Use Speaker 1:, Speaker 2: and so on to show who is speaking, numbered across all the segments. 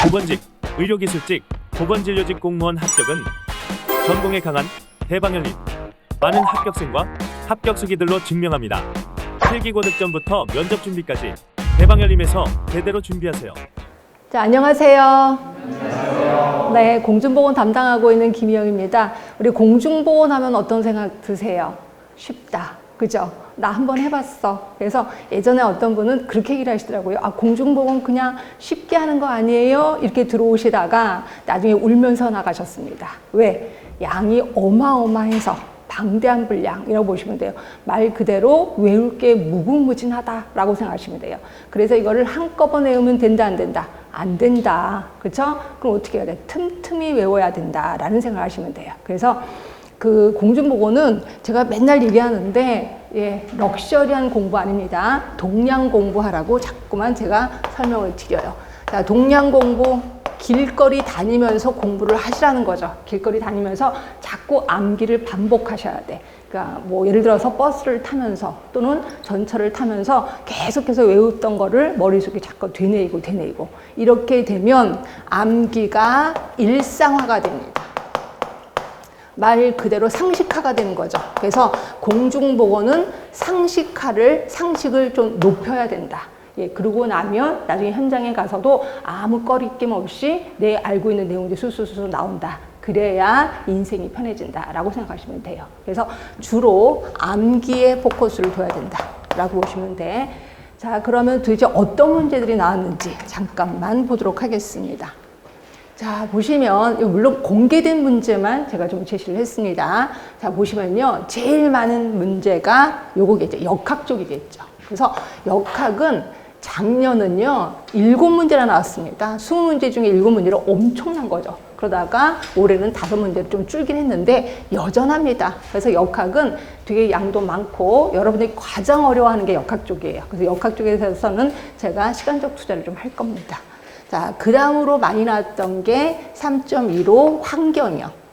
Speaker 1: 보건직, 의료기술직, 보건진료직 공무원 합격은 전공에 강한 대방열림, 많은 합격생과 합격수기들로 증명합니다. 필기고 득점부터 면접 준비까지 대방열림에서 제대로 준비하세요.
Speaker 2: 자, 안녕하세요. 네, 공중보건 담당하고 있는 김희영입니다. 우리 공중보건 하면 어떤 생각 드세요? 쉽다. 그죠? 나 한번 해봤어. 그래서 예전에 어떤 분은 그렇게 얘기를 하시더라고요. 아, 공중보건 그냥 쉽게 하는 거 아니에요? 이렇게 들어오시다가 나중에 울면서 나가셨습니다. 왜? 양이 어마어마해서 방대한 분량이라고 보시면 돼요. 말 그대로 외울 게 무궁무진하다라고 생각하시면 돼요. 그래서 이거를 한꺼번에 외우면 된다, 안 된다? 안 된다. 그렇죠? 그럼 어떻게 해야 돼? 틈틈이 외워야 된다라는 생각을 하시면 돼요. 그래서 그 공중보건은 제가 맨날 얘기하는데 럭셔리한 공부 아닙니다. 동량 공부하라고 자꾸만 제가 설명을 드려요. 자, 동량 공부, 길거리 다니면서 공부를 하시라는 거죠. 길거리 다니면서 자꾸 암기를 반복하셔야 돼. 그러니까 뭐 예를 들어서 버스를 타면서 또는 전철을 타면서 계속해서 외웠던 거를 머릿속에 자꾸 되뇌이고 이렇게 되면 암기가 일상화가 됩니다. 말 그대로 상식화가 되는 거죠. 그래서 공중보건은 상식을 좀 높여야 된다. 그러고 나면 나중에 현장에 가서도 아무 꺼리낌 없이 내 알고 있는 내용들이 술술술 나온다. 그래야 인생이 편해진다라고 생각하시면 돼요. 그래서 주로 암기에 포커스를 둬야 된다라고 보시면 돼. 자, 그러면 도대체 어떤 문제들이 나왔는지 잠깐만 보도록 하겠습니다. 자, 보시면 물론 공개된 문제만 제가 좀 제시를 했습니다. 자, 보시면요. 제일 많은 문제가 요거겠죠. 역학 쪽이겠죠. 그래서 역학은 작년은요, 7문제나 나왔습니다. 20문제 중에 7문제로 엄청난 거죠. 그러다가 올해는 5문제로 좀 줄긴 했는데 여전합니다. 그래서 역학은 되게 양도 많고 여러분들이 가장 어려워하는 게 역학 쪽이에요. 그래서 역학 쪽에서는 제가 시간적 투자를 좀 할 겁니다. 자, 그 다음으로 많이 나왔던 게 3.15 환경이요.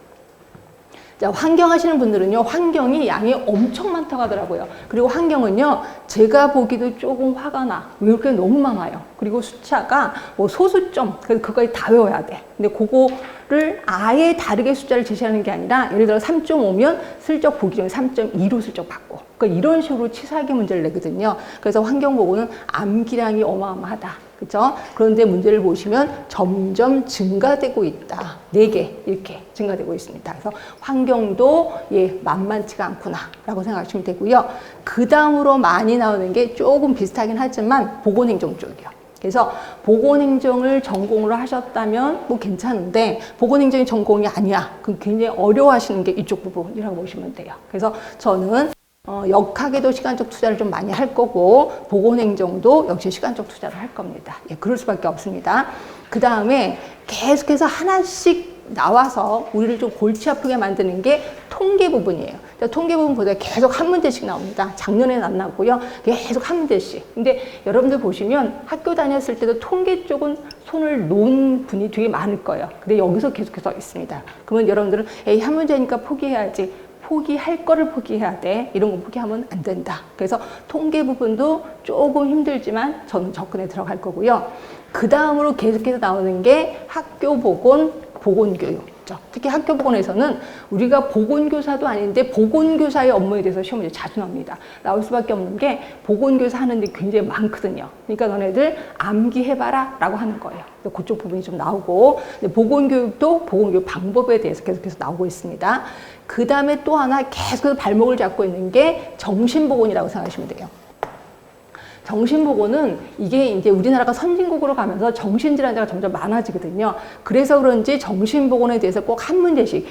Speaker 2: 자, 환경 하시는 분들은요, 환경이 양이 엄청 많다고 하더라고요. 그리고 환경은요, 제가 보기도 조금 화가 나. 외울 게 너무 많아요. 그리고 숫자가 뭐 소수점, 그래서 그거까지 다 외워야 돼. 근데 그거를 아예 다르게 숫자를 제시하는 게 아니라, 예를 들어 3.5면 슬쩍 보기 전에 3.2로 슬쩍 바꿔. 그러니까 이런 식으로 치사하게 문제를 내거든요. 그래서 환경 보고는 암기량이 어마어마하다. 그렇죠? 그런데 문제를 보시면 점점 증가되고 있다. 4개 이렇게 증가되고 있습니다. 그래서 환경도 만만치가 않구나 라고 생각하시면 되고요. 그 다음으로 많이 나오는 게 조금 비슷하긴 하지만 보건행정 쪽이요. 그래서 보건행정을 전공으로 하셨다면 뭐 괜찮은데 보건행정이 전공이 아니야. 그럼 굉장히 어려워하시는 게 이쪽 부분이라고 보시면 돼요. 그래서 저는 역학에도 시간적 투자를 좀 많이 할 거고 보건행정도 역시 시간적 투자를 할 겁니다. 그럴 수밖에 없습니다. 그 다음에 계속해서 하나씩 나와서 우리를 좀 골치 아프게 만드는 게 통계 부분이에요. 통계 부분보다 계속 한 문제씩 나옵니다. 작년에는 안 나왔고요. 계속 한 문제씩. 근데 여러분들 보시면 학교 다녔을 때도 통계 쪽은 손을 놓은 분이 되게 많을 거예요. 근데 여기서 계속해서 있습니다. 그러면 여러분들은 에이, 한 문제니까 포기해야지. 포기할 거를 포기해야 돼. 이런 거 포기하면 안 된다. 그래서 통계 부분도 조금 힘들지만 저는 접근에 들어갈 거고요. 그 다음으로 계속해서 나오는 게 학교 보건, 보건교육. 특히 학교 보건에서는 우리가 보건교사도 아닌데 보건교사의 업무에 대해서 시험이 자주 나옵니다. 나올 수밖에 없는 게 보건교사 하는데 굉장히 많거든요. 그러니까 너네들 암기해봐라 라고 하는 거예요. 그쪽 부분이 좀 나오고 보건교육도 보건교육 방법에 대해서 계속해서 나오고 있습니다. 그 다음에 또 하나 계속해서 발목을 잡고 있는 게 정신보건이라고 생각하시면 돼요. 정신보건은 이게 이제 우리나라가 선진국으로 가면서 정신질환자가 점점 많아지거든요. 그래서 그런지 정신보건에 대해서 꼭 한 문제씩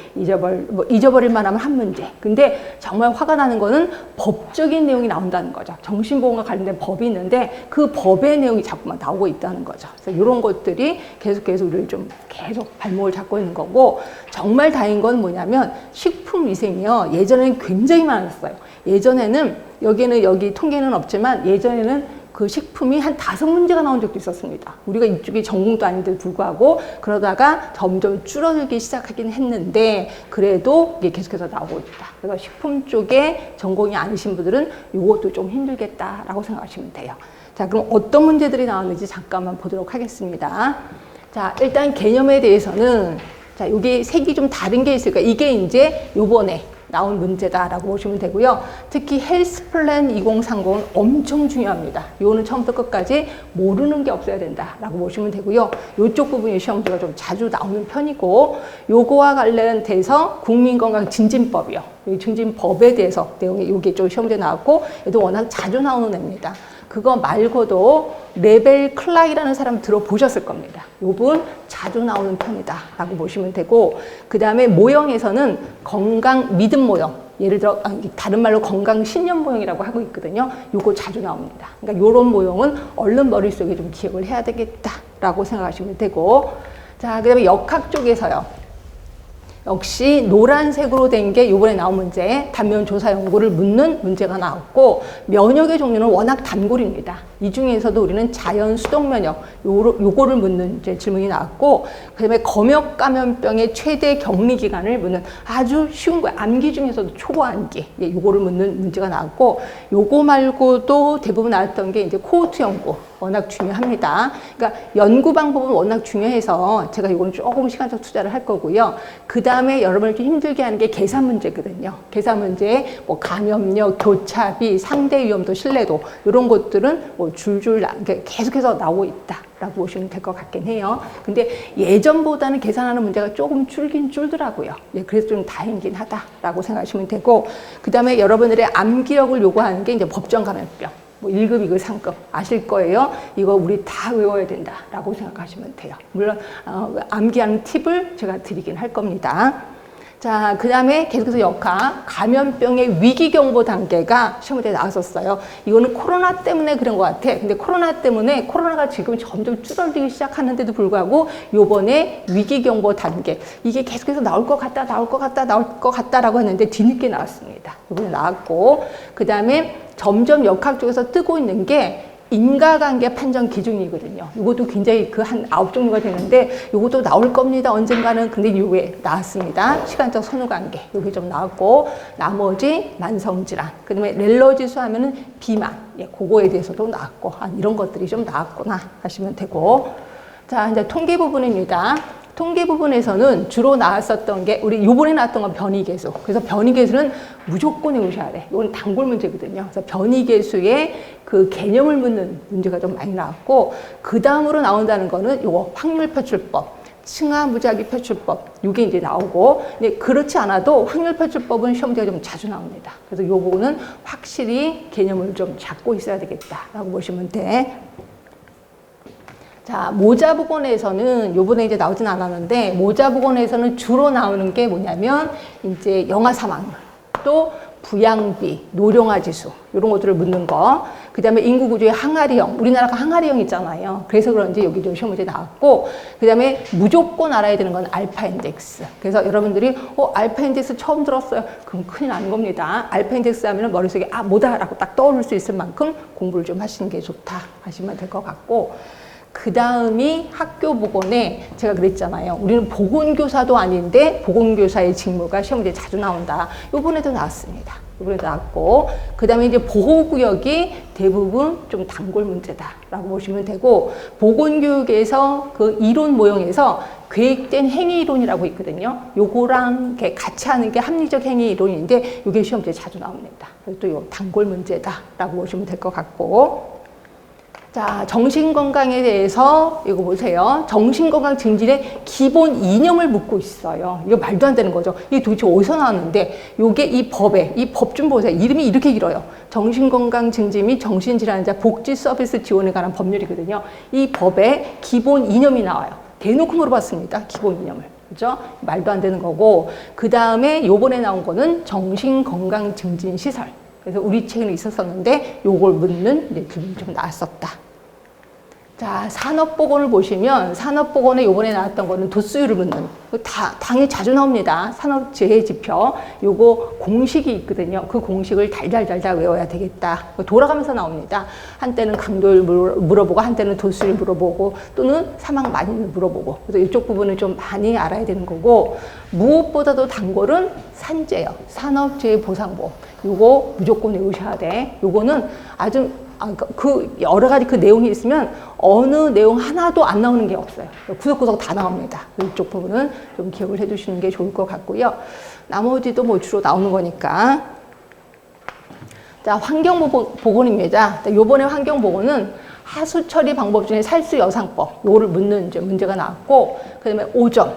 Speaker 2: 잊어버릴 만하면 한 문제. 근데 정말 화가 나는 거는 법적인 내용이 나온다는 거죠. 정신보건과 관련된 법이 있는데 그 법의 내용이 자꾸만 나오고 있다는 거죠. 그래서 이런 것들이 계속해서 우리를 좀 계속 발목을 잡고 있는 거고 정말 다행인 건 뭐냐면 식품위생이요. 예전에는 굉장히 많았어요. 예전에는 여기 통계는 없지만 예전에는 그 식품이 한 5문제가 나온 적도 있었습니다. 우리가 이쪽이 전공도 아닌데도 불구하고 그러다가 점점 줄어들기 시작하긴 했는데 그래도 이게 계속해서 나오고 있다. 그래서 식품 쪽에 전공이 아니신 분들은 이것도 좀 힘들겠다라고 생각하시면 돼요. 자, 그럼 어떤 문제들이 나왔는지 잠깐만 보도록 하겠습니다. 자, 일단 개념에 대해서는 자, 여기 색이 좀 다른 게 있을까? 이게 이제 요번에 나온 문제다라고 보시면 되고요. 특히 헬스 플랜 2030은 엄청 중요합니다. 이거는 처음부터 끝까지 모르는 게 없어야 된다라고 보시면 되고요. 이쪽 부분이 시험 문제가 좀 자주 나오는 편이고, 요거와 관련돼서 국민건강증진법이요. 이 증진법에 대해서 내용이 이게 좀 시험 문제 나왔고, 얘도 워낙 자주 나오는 애입니다. 그거 말고도 레벨 클락이라는 사람 들어보셨을 겁니다. 요분 자주 나오는 편이다 라고 보시면 되고, 그 다음에 모형에서는 건강 믿음 모형, 예를 들어 다른 말로 건강 신념 모형이라고 하고 있거든요. 요거 자주 나옵니다. 그러니까 요런 모형은 얼른 머릿속에 좀 기억을 해야 되겠다 라고 생각하시면 되고, 자, 그 다음에 역학 쪽에서요. 역시 노란색으로 된 게 이번에 나온 문제, 단면 조사 연구를 묻는 문제가 나왔고, 면역의 종류는 워낙 단골입니다. 이 중에서도 우리는 자연 수동 면역, 요거를 묻는 이제 질문이 나왔고, 그 다음에 검역 감염병의 최대 격리 기간을 묻는 아주 쉬운 거예요. 암기 중에서도 초보 암기, 예, 요거를 묻는 문제가 나왔고, 요거 말고도 대부분 나왔던 게 이제 코호트 연구. 워낙 중요합니다. 그러니까 연구 방법은 워낙 중요해서 제가 이거는 조금 시간적 투자를 할 거고요. 그 다음에 여러분을 좀 힘들게 하는 게 계산 문제거든요. 계산 문제에 뭐 감염력, 교차비, 상대 위험도, 신뢰도 이런 것들은 뭐 줄줄 계속해서 나오고 있다라고 보시면 될 것 같긴 해요. 근데 예전보다는 계산하는 문제가 조금 줄긴 줄더라고요. 예, 그래서 좀 다행이긴 하다라고 생각하시면 되고, 그 다음에 여러분들의 암기력을 요구하는 게 이제 법정 감염병. 뭐 1급, 2급, 3급 아실 거예요. 이거 우리 다 외워야 된다라고 생각하시면 돼요. 물론 암기하는 팁을 제가 드리긴 할 겁니다. 자, 그 다음에 계속해서 역학, 감염병의 위기경보 단계가 시험에 나왔었어요. 이거는 코로나 때문에 그런 것 같아. 근데 코로나 때문에 코로나가 지금 점점 줄어들기 시작하는데도 불구하고 요번에 위기경보 단계, 이게 계속해서 나올 것 같다, 나올 것 같다, 나올 것 같다라고 했는데 뒤늦게 나왔습니다. 요번에 나왔고, 그 다음에 점점 역학 쪽에서 뜨고 있는 게 인과관계 판정 기준이거든요. 이것도 굉장히 그 한 9종류가 되는데 이것도 나올 겁니다. 언젠가는. 근데 이게 나왔습니다. 시간적 선후관계. 여기 좀 나왔고, 나머지 만성질환. 그 다음에 렐러 지수 하면은 비만. 예, 그거에 대해서도 나왔고, 이런 것들이 좀 나왔구나 하시면 되고. 자, 이제 통계 부분입니다. 통계 부분에서는 주로 나왔었던 게, 우리 요번에 나왔던 건 변이계수. 그래서 변이계수는 무조건 외우셔야 돼. 이건 단골 문제거든요. 그래서 변이계수의 그 개념을 묻는 문제가 좀 많이 나왔고, 그 다음으로 나온다는 거는 요거 확률표출법, 층하무작위 표출법, 이게 이제 나오고, 근데 그렇지 않아도 확률표출법은 시험 문제가 좀 자주 나옵니다. 그래서 요 부분은 확실히 개념을 좀 잡고 있어야 되겠다라고 보시면 돼. 자, 모자보건에서는 요번에 이제 나오진 않았는데, 모자보건에서는 주로 나오는 게 뭐냐면 이제 영아 사망, 또 부양비, 노령화 지수 이런 것들을 묻는 거. 그 다음에 인구 구조의 항아리형, 우리나라가 항아리형 있잖아요. 그래서 그런지 여기도 시험 문제 나왔고, 그 다음에 무조건 알아야 되는 건 알파 인덱스. 그래서 여러분들이 알파 인덱스 처음 들었어요. 그럼 큰일 나는 겁니다. 알파 인덱스 하면 머릿속에 뭐다라고 딱 떠오를 수 있을 만큼 공부를 좀 하시는 게 좋다 하시면 될 것 같고, 그 다음이 학교 보건에 제가 그랬잖아요. 우리는 보건교사도 아닌데 보건교사의 직무가 시험 문제 자주 나온다. 요번에도 나왔습니다. 요번에도 나왔고, 그 다음에 이제 보호구역이 대부분 좀 단골 문제다라고 보시면 되고, 보건교육에서 그 이론 모형에서 계획된 행위 이론이라고 있거든요. 요거랑 같이 하는 게 합리적 행위 이론인데, 요게 시험 문제 자주 나옵니다. 그래서 또 요 단골 문제다라고 보시면 될 것 같고. 자, 정신건강에 대해서 이거 보세요. 정신건강 증진의 기본 이념을 묻고 있어요. 이거 말도 안 되는 거죠. 이게 도대체 어디서 나왔는데, 요게 이 법 좀 보세요. 이름이 이렇게 길어요. 정신건강 증진 및 정신질환자 복지 서비스 지원에 관한 법률이거든요. 이 법에 기본 이념이 나와요. 대놓고 물어봤습니다. 기본 이념을. 그죠? 말도 안 되는 거고, 그 다음에 요번에 나온 거는 정신건강 증진 시설. 그래서 우리 책에는 있었었는데 요걸 묻는 이제 질문이 좀 나왔었다. 자, 산업보건을 보시면 산업보건에 요번에 나왔던 거는 도수율을 묻는, 당연히 자주 나옵니다. 산업재해지표. 요거 공식이 있거든요. 그 공식을 달달달달 외워야 되겠다. 돌아가면서 나옵니다. 한때는 강도율 물어보고, 한때는 도수율 물어보고, 또는 사망 많이를 물어보고. 그래서 이쪽 부분을 좀 많이 알아야 되는 거고, 무엇보다도 단골은 산재요. 산업재해보상보험. 요거 무조건 외우셔야 돼. 요거는 아주 그 여러 가지 그 내용이 있으면 어느 내용 하나도 안 나오는 게 없어요. 구석구석 다 나옵니다. 이쪽 부분은 좀 기억을 해두시는 게 좋을 것 같고요. 나머지도 뭐 주로 나오는 거니까. 자, 환경보건입니다. 요번에 환경보건은 하수 처리 방법 중에 살수여상법, 요거를 묻는 이제 문제가 나왔고, 그 다음에 오점,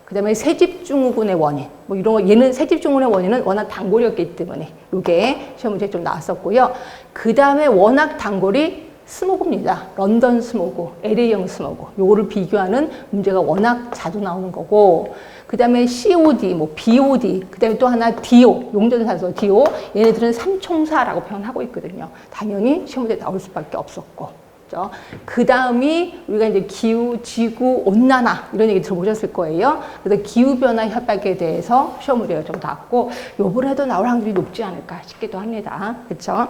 Speaker 2: 그 다음에 새집증후군의 원인, 뭐 이런 거, 얘는 새집증후군의 원인은 워낙 단골이었기 때문에 요게 시험 문제에 좀 나왔었고요. 그 다음에 워낙 단골이 스모그입니다. 런던 스모그, LA형 스모그, 요거를 비교하는 문제가 워낙 자주 나오는 거고, 그 다음에 COD, 뭐 BOD, 그 다음에 또 하나 DO, 용전산소 DO, 얘네들은 삼총사라고 표현하고 있거든요. 당연히 시험 문제에 나올 수밖에 없었고. 그 다음이 우리가 이제 기후, 지구, 온난화 이런 얘기 들어보셨을 거예요. 그래서 기후변화 협약에 대해서 시험 문제가 좀 나왔고, 요번에도 나올 확률이 높지 않을까 싶기도 합니다. 그렇죠?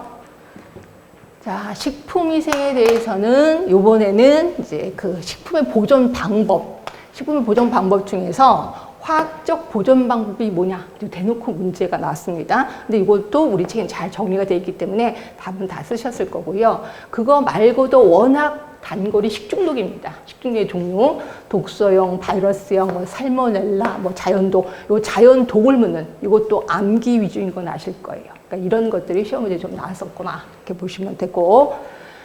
Speaker 2: 자, 식품위생에 대해서는 요번에는 이제 그 식품의 보존 방법 중에서 화학적 보존 방법이 뭐냐 대놓고 문제가 나왔습니다. 근데 이것도 우리 책에 잘 정리가 되어 있기 때문에 답은 다 쓰셨을 거고요. 그거 말고도 워낙 단골이 식중독입니다. 식중독의 종류, 독소형, 바이러스형, 뭐 살모넬라, 뭐 자연독, 요 자연독을 묻는 이것도 암기 위주인 건 아실 거예요. 그러니까 이런 것들이 시험 문제에 좀 나왔었구나 이렇게 보시면 되고,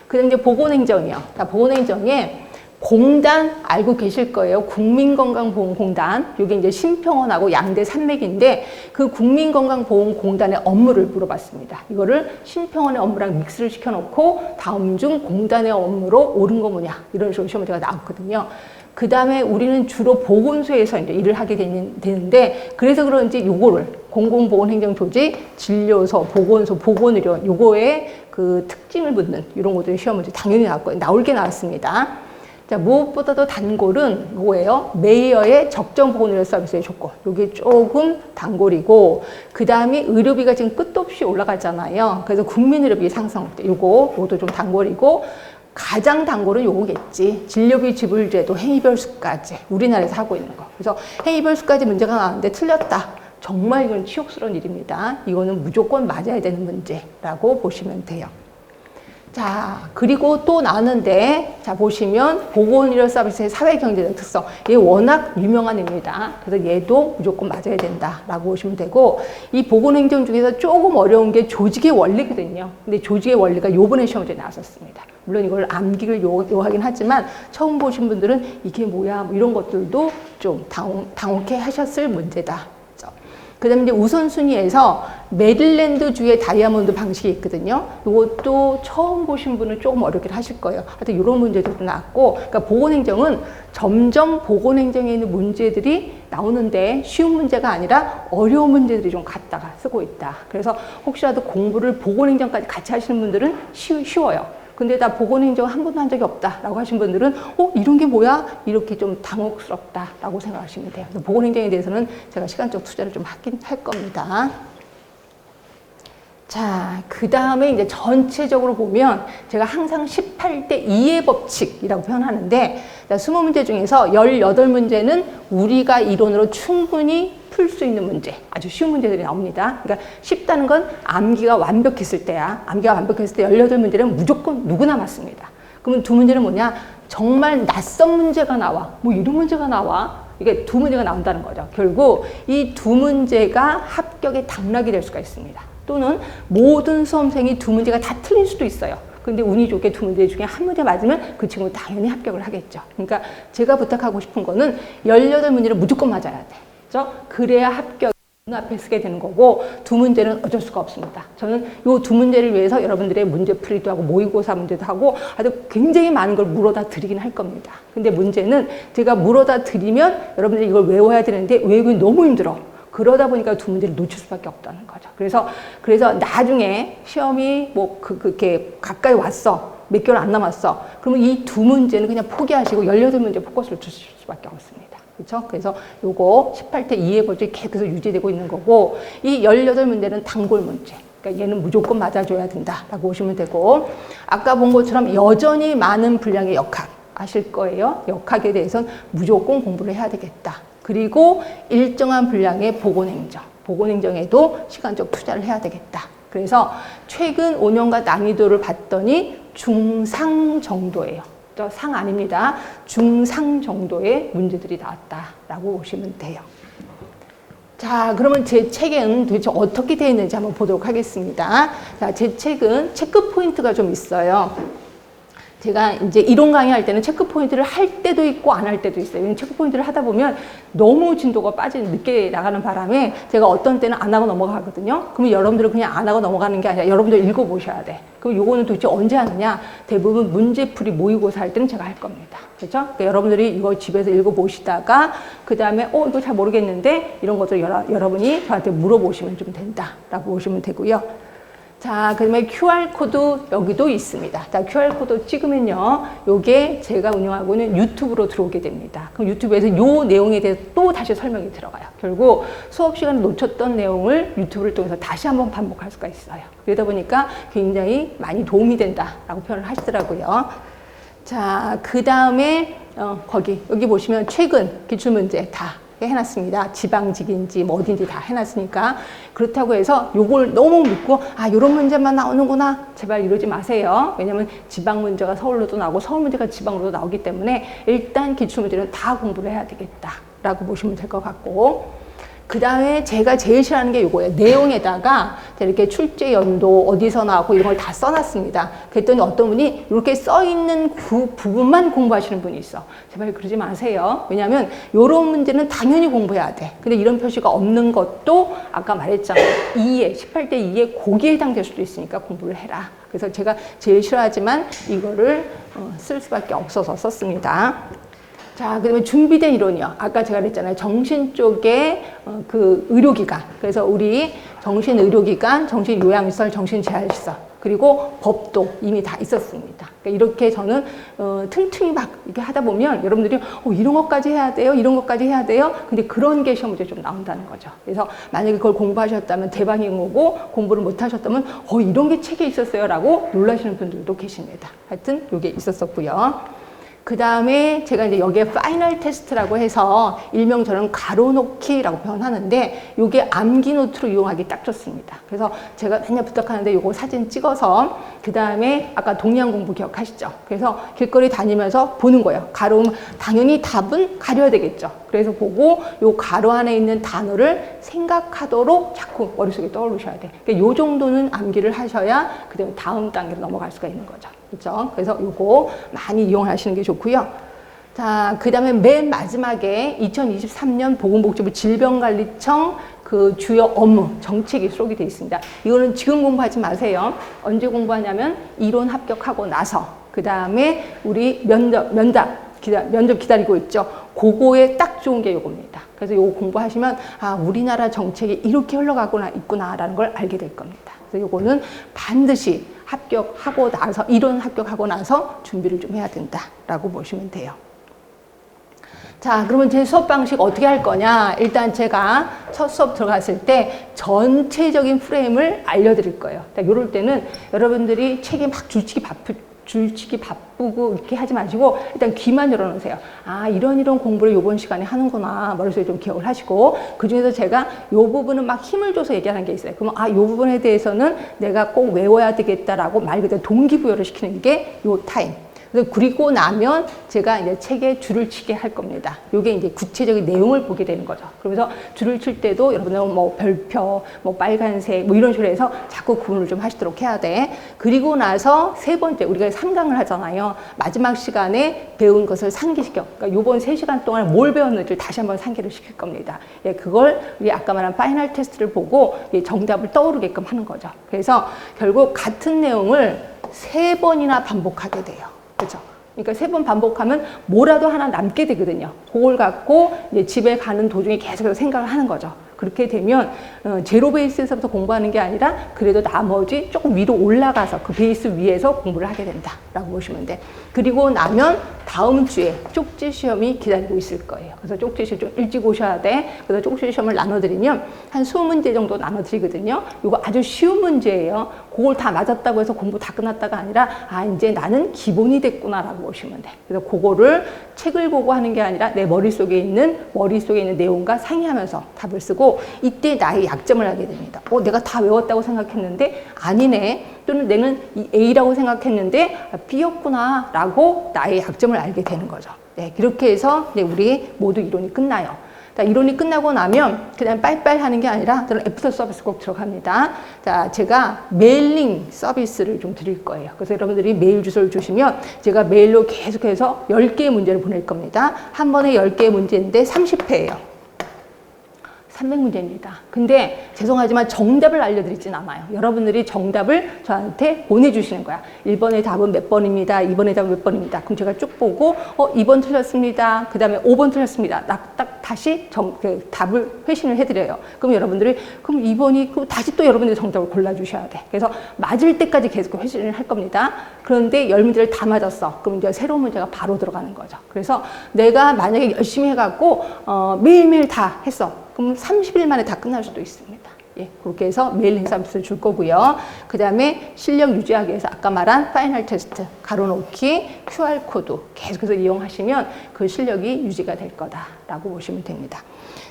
Speaker 2: 그다음 이제 보건행정이요. 자, 보건행정에 공단 알고 계실 거예요. 국민건강보험공단. 이게 이제 심평원하고 양대 산맥인데 그 국민건강보험공단의 업무를 물어봤습니다. 이거를 심평원의 업무랑 믹스를 시켜놓고 다음 중 공단의 업무로 옳은 거 뭐냐 이런 식으로 시험 문제가 나왔거든요. 그 다음에 우리는 주로 보건소에서 이제 일을 하게 되는데 그래서 그런지 요거를 공공보건행정조직, 진료소, 보건소, 보건의료 요거의 그 특징을 묻는 이런 것들이 시험 문제 당연히 나올게 나왔습니다. 자, 무엇보다도 단골은 뭐예요? 메이어의 적정보건의료 서비스의 조건. 이게 조금 단골이고, 그 다음에 의료비가 지금 끝도 없이 올라가잖아요. 그래서 국민의료비 상승, 요것도 좀 단골이고, 가장 단골은 요거겠지. 진료비 지불제도 행위별수까지 우리나라에서 하고 있는 거. 그래서 행위별수까지 문제가 나왔는데 틀렸다. 정말 이건 치욕스러운 일입니다. 이거는 무조건 맞아야 되는 문제라고 보시면 돼요. 자, 그리고 또 나왔는데, 자, 보시면 보건의료 서비스의 사회경제적 특성. 얘 워낙 유명한 애입니다. 그래서 얘도 무조건 맞아야 된다라고 보시면 되고, 이 보건행정 중에서 조금 어려운 게 조직의 원리거든요. 근데 조직의 원리가 요번에 시험 문제에 나왔었습니다. 물론 이걸 암기를 요하긴 하지만 처음 보신 분들은 이게 뭐야, 뭐 이런 것들도 좀 당혹해 하셨을 문제다. 그 다음에 이제 우선순위에서 메릴랜드주의 다이아몬드 방식이 있거든요. 이것도 처음 보신 분은 조금 어렵긴 하실 거예요. 하여튼 이런 문제들도 나왔고, 그러니까 보건행정은 점점 보건행정에 있는 문제들이 나오는데 쉬운 문제가 아니라 어려운 문제들이 좀 갖다가 쓰고 있다. 그래서 혹시라도 공부를 보건행정까지 같이 하시는 분들은 쉬워요. 근데 나 보건행정 한 번도 한 적이 없다라고 하신 분들은 이런 게 뭐야? 이렇게 좀 당혹스럽다라고 생각하시면 돼요. 그래서 보건행정에 대해서는 제가 시간적 투자를 좀 하긴 할 겁니다. 자, 그 다음에 이제 전체적으로 보면 제가 항상 18대 2의 법칙이라고 표현하는데 20문제 중에서 18문제는 우리가 이론으로 충분히 풀 수 있는 문제, 아주 쉬운 문제들이 나옵니다. 그러니까 쉽다는 건 암기가 완벽했을 때야. 암기가 완벽했을 때 18문제는 무조건 누구나 맞습니다. 그러면 두 문제는 뭐냐? 정말 낯선 문제가 나와. 뭐 이런 문제가 나와. 이게 두 문제가 나온다는 거죠. 결국 이 두 문제가 합격의 당락이 될 수가 있습니다. 또는 모든 수험생이 두 문제가 다 틀릴 수도 있어요. 근데 운이 좋게 두 문제 중에 한 문제 맞으면 그 친구는 당연히 합격을 하겠죠. 그러니까 제가 부탁하고 싶은 거는 18문제를 무조건 맞아야 돼. 그렇죠? 그래야 합격 눈앞에 쓰게 되는 거고, 두 문제는 어쩔 수가 없습니다. 저는 이 두 문제를 위해서 여러분들의 문제풀이도 하고 모의고사 문제도 하고 아주 굉장히 많은 걸 물어다 드리긴 할 겁니다. 근데 문제는 제가 물어다 드리면 여러분들이 이걸 외워야 되는데 외우기 너무 힘들어. 그러다 보니까 두 문제를 놓칠 수밖에 없다는 거죠. 그래서 나중에 시험이 뭐 그렇게 가까이 왔어. 몇 개월 안 남았어. 그러면 이 두 문제는 그냥 포기하시고 18문제 포커스를 주실 수밖에 없습니다. 그렇죠? 그래서 요거 18대 2의 법칙이 계속 유지되고 있는 거고, 이 18문제는 단골 문제. 그러니까 얘는 무조건 맞아줘야 된다라고 보시면 되고, 아까 본 것처럼 여전히 많은 분량의 역학 아실 거예요. 역학에 대해서는 무조건 공부를 해야 되겠다. 그리고 일정한 분량의 보건행정. 보건행정에도 시간적 투자를 해야 되겠다. 그래서 최근 5년간 난이도를 봤더니 중상 정도예요. 상 아닙니다. 중상 정도의 문제들이 나왔다라고 보시면 돼요. 자, 그러면 제 책에는 도대체 어떻게 되어 있는지 한번 보도록 하겠습니다. 자, 제 책은 체크 포인트가 좀 있어요. 제가 이제 이론 강의할 때는 체크 포인트를 할 때도 있고 안 할 때도 있어요. 체크 포인트를 하다 보면 너무 진도가 늦게 나가는 바람에 제가 어떤 때는 안 하고 넘어가거든요. 그러면 여러분들은 그냥 안 하고 넘어가는 게 아니라 여러분들 읽어보셔야 돼. 그럼 요거는 도대체 언제 하느냐? 대부분 문제풀이 모의고사 할 때는 제가 할 겁니다. 그렇죠? 그러니까 여러분들이 이거 집에서 읽어보시다가 그 다음에 이거 잘 모르겠는데 이런 것들 여러분이 저한테 물어보시면 좀 된다라고 보시면 되고요. 자, 그다음에 QR코드 여기도 있습니다. 자, QR코드 찍으면요. 요게 제가 운영하고 있는 유튜브로 들어오게 됩니다. 그럼 유튜브에서 요 내용에 대해서 또 다시 설명이 들어가요. 결국 수업 시간에 놓쳤던 내용을 유튜브를 통해서 다시 한번 반복할 수가 있어요. 그러다 보니까 굉장히 많이 도움이 된다라고 표현을 하시더라고요. 자, 그 다음에 여기 보시면 최근 기출문제 다 해놨습니다. 지방직인지 뭐 어딘지 다 해놨으니까. 그렇다고 해서 요걸 너무 믿고 요런 문제만 나오는구나, 제발 이러지 마세요. 왜냐면 지방 문제가 서울로도 나오고 서울 문제가 지방으로도 나오기 때문에 일단 기출문제는 다 공부를 해야 되겠다라고 보시면 될 것 같고, 그 다음에 제가 제일 싫어하는 게 요거예요. 내용에다가 이렇게 출제 연도 어디서 나왔고 이런 걸 다 써놨습니다. 그랬더니 어떤 분이 이렇게 써있는 그 부분만 공부하시는 분이 있어. 제발 그러지 마세요. 왜냐하면 이런 문제는 당연히 공부해야 돼. 근데 이런 표시가 없는 것도 아까 말했잖아요. 18대 2에 거기에 해당될 수도 있으니까 공부를 해라. 그래서 제가 제일 싫어하지만 이거를 쓸 수밖에 없어서 썼습니다. 자, 그 다음에 준비된 이론이요. 아까 제가 그랬잖아요. 정신 쪽에 그 의료기관. 그래서 우리 정신의료기관, 정신요양시설, 정신재활시설, 그리고 법도 이미 다 있었습니다. 그러니까 이렇게 저는 틈틈이 막 이렇게 하다 보면 여러분들이 이런 것까지 해야 돼요? 이런 것까지 해야 돼요? 근데 그런 게 시험 문제 좀 나온다는 거죠. 그래서 만약에 그걸 공부하셨다면 대박인 거고, 공부를 못 하셨다면 이런 게 책에 있었어요 라고 놀라시는 분들도 계십니다. 하여튼 이게 있었었고요. 그 다음에 제가 이제 여기에 파이널 테스트라고 해서 일명 저는 가로놓기라고 표현하는데, 요게 암기 노트로 이용하기 딱 좋습니다. 그래서 제가 맨날 부탁하는데 요거 사진 찍어서 그 다음에 아까 동양 공부 기억하시죠? 그래서 길거리 다니면서 보는 거예요. 가로면 당연히 답은 가려야 되겠죠. 그래서 보고 요 가로 안에 있는 단어를 생각하도록 자꾸 머릿속에 떠오르셔야 돼. 그러니까 요 정도는 암기를 하셔야 그 다음에 다음 단계로 넘어갈 수가 있는 거죠. 그렇죠? 그래서 요거 많이 이용하시는 게 좋고요. 자, 그 다음에 맨 마지막에 2023년 보건복지부 질병관리청 그 주요 업무 정책이 수록이 되어 있습니다. 이거는 지금 공부하지 마세요. 언제 공부하냐면 이론 합격하고 나서, 그 다음에 우리 면접 기다리고 있죠. 그거에 딱 좋은 게 요겁니다. 그래서 요거 공부하시면 우리나라 정책이 이렇게 흘러가고 있구나라는 걸 알게 될 겁니다. 그래서 요거는 반드시 합격하고 나서, 이론 합격하고 나서 준비를 좀 해야 된다라고 보시면 돼요. 자, 그러면 제 수업 방식 어떻게 할 거냐? 일단 제가 첫 수업 들어갔을 때 전체적인 프레임을 알려드릴 거예요. 이럴 때는 여러분들이 책에 막 줄치기 바쁘고 이렇게 하지 마시고 일단 귀만 열어놓으세요. 이런 공부를 이번 시간에 하는구나. 머릿속에 좀 기억을 하시고, 그 중에서 제가 이 부분은 막 힘을 줘서 얘기하는 게 있어요. 그러면 이 부분에 대해서는 내가 꼭 외워야 되겠다라고 말 그대로 동기부여를 시키는 게 이 타임. 그리고 나면 제가 이제 책에 줄을 치게 할 겁니다. 이게 이제 구체적인 내용을 보게 되는 거죠. 그러면서 줄을 칠 때도 여러분은 뭐 별표, 뭐 빨간색, 뭐 이런 식으로 해서 자꾸 구분을 좀 하시도록 해야 돼. 그리고 나서 세 번째, 우리가 3강을 하잖아요. 마지막 시간에 배운 것을 상기시켜. 그러니까 요번 3시간 동안 뭘 배웠는지를 다시 한번 상기를 시킬 겁니다. 그걸 우리 아까 말한 파이널 테스트를 보고 정답을 떠오르게끔 하는 거죠. 그래서 결국 같은 내용을 3번이나 반복하게 돼요. 그렇죠? 그러니까 3번 반복하면 뭐라도 하나 남게 되거든요. 그걸 갖고 이제 집에 가는 도중에 계속해서 생각을 하는 거죠. 그렇게 되면 제로 베이스에서부터 공부하는 게 아니라 그래도 나머지 조금 위로 올라가서 그 베이스 위에서 공부를 하게 된다라고 보시면 돼. 그리고 나면 다음 주에 쪽지 시험이 기다리고 있을 거예요. 그래서 쪽지 시험 좀 일찍 오셔야 돼. 그래서 쪽지 시험을 나눠드리면 한 20문제 정도 나눠드리거든요. 이거 아주 쉬운 문제예요. 그걸 다 맞았다고 해서 공부 다 끝났다가 아니라 아 이제 나는 기본이 됐구나라고 보시면 돼. 그래서 그거를 책을 보고 하는 게 아니라 내 머릿속에 있는 내용과 상의하면서 답을 쓰고 이때 나의 약점을 알게 됩니다. 내가 다 외웠다고 생각했는데 아니네. 또는 내는 이 A라고 생각했는데 B였구나 라고 나의 약점을 알게 되는 거죠. 네, 그렇게 해서 이제 우리 모두 이론이 끝나요. 자, 이론이 끝나고 나면 그냥 빨리빨리 하는 게 아니라 저는 애프터 서비스 꼭 들어갑니다. 자, 제가 메일링 서비스를 좀 드릴 거예요. 그래서 여러분들이 메일 주소를 주시면 제가 메일로 계속해서 10개의 문제를 보낼 겁니다. 한 번에 10개의 문제인데 30회예요. 300문제입니다. 근데 죄송하지만 정답을 알려드리진 않아요. 여러분들이 정답을 저한테 보내주시는 거야. 1번의 답은 몇 번입니다. 2번의 답은 몇 번입니다. 그럼 제가 쭉 보고 2번 틀렸습니다. 그 다음에 5번 틀렸습니다. 딱 다시 답을 회신을 해드려요. 그럼 여러분들이 그럼 2번이 다시 또 여러분들이 정답을 골라주셔야 돼. 그래서 맞을 때까지 계속 회신을 할 겁니다. 그런데 10문제를 다 맞았어. 그럼 이제 새로운 문제가 바로 들어가는 거죠. 그래서 내가 만약에 열심히 해갖고 매일매일 다 했어. 그럼 30일 만에 다 끝날 수도 있습니다. 예, 그렇게 해서 메일링 서비스를 줄 거고요. 그 다음에 실력 유지하기 위해서 아까 말한 파이널 테스트, 가로놓기, QR코드 계속해서 이용하시면 그 실력이 유지가 될 거다라고 보시면 됩니다.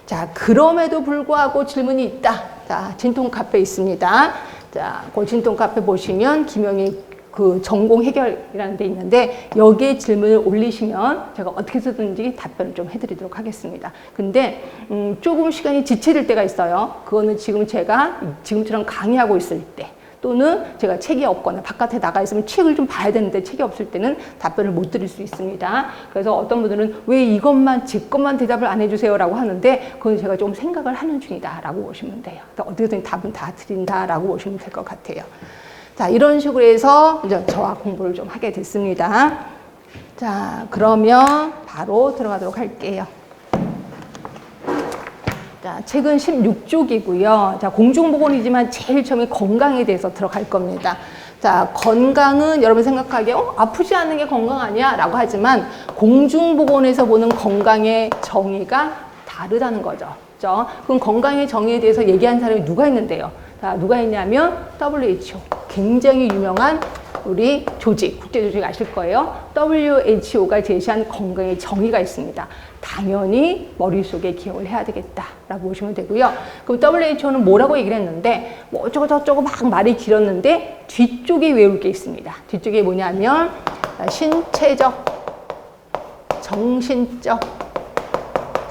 Speaker 2: 자, 그럼에도 불구하고 질문이 있다. 자, 진통 카페 있습니다. 자, 그 진통 카페 보시면 김영희 그 전공 해결이라는 데 있는데 여기에 질문을 올리시면 제가 어떻게 해서든지 답변을 좀 해드리도록 하겠습니다. 근데 조금 시간이 지체될 때가 있어요. 그거는 지금 제가 지금처럼 강의하고 있을 때 또는 제가 책이 없거나 바깥에 나가 있으면 책을 좀 봐야 되는데 책이 없을 때는 답변을 못 드릴 수 있습니다. 그래서 어떤 분들은 왜 이것만 제 것만 대답을 안 해주세요 라고 하는데 그건 제가 좀 생각을 하는 중이다 라고 보시면 돼요. 어떻게든 답은 다 드린다 라고 보시면 될 것 같아요. 자, 이런 식으로 해서 이제 저와 공부를 좀 하게 됐습니다. 자, 그러면 바로 들어가도록 할게요. 자, 책은 16쪽이고요. 자, 공중보건이지만 제일 처음에 건강에 대해서 들어갈 겁니다. 자, 건강은 여러분 생각하기에 아프지 않는 게 건강 아니야? 라고 하지만 공중보건에서 보는 건강의 정의가 다르다는 거죠. 그렇죠? 그럼 건강의 정의에 대해서 얘기한 사람이 누가 있는데요? 자, 누가 있냐면 WHO. 굉장히 유명한 우리 조직, 국제조직 아실 거예요. WHO가 제시한 건강의 정의가 있습니다. 당연히 머릿속에 기억을 해야 되겠다라고 보시면 되고요. 그럼 WHO는 뭐라고 얘기를 했는데 뭐 어쩌고 저쩌고 막 말이 길었는데 뒤쪽에 외울 게 있습니다. 뒤쪽에 뭐냐면 신체적, 정신적,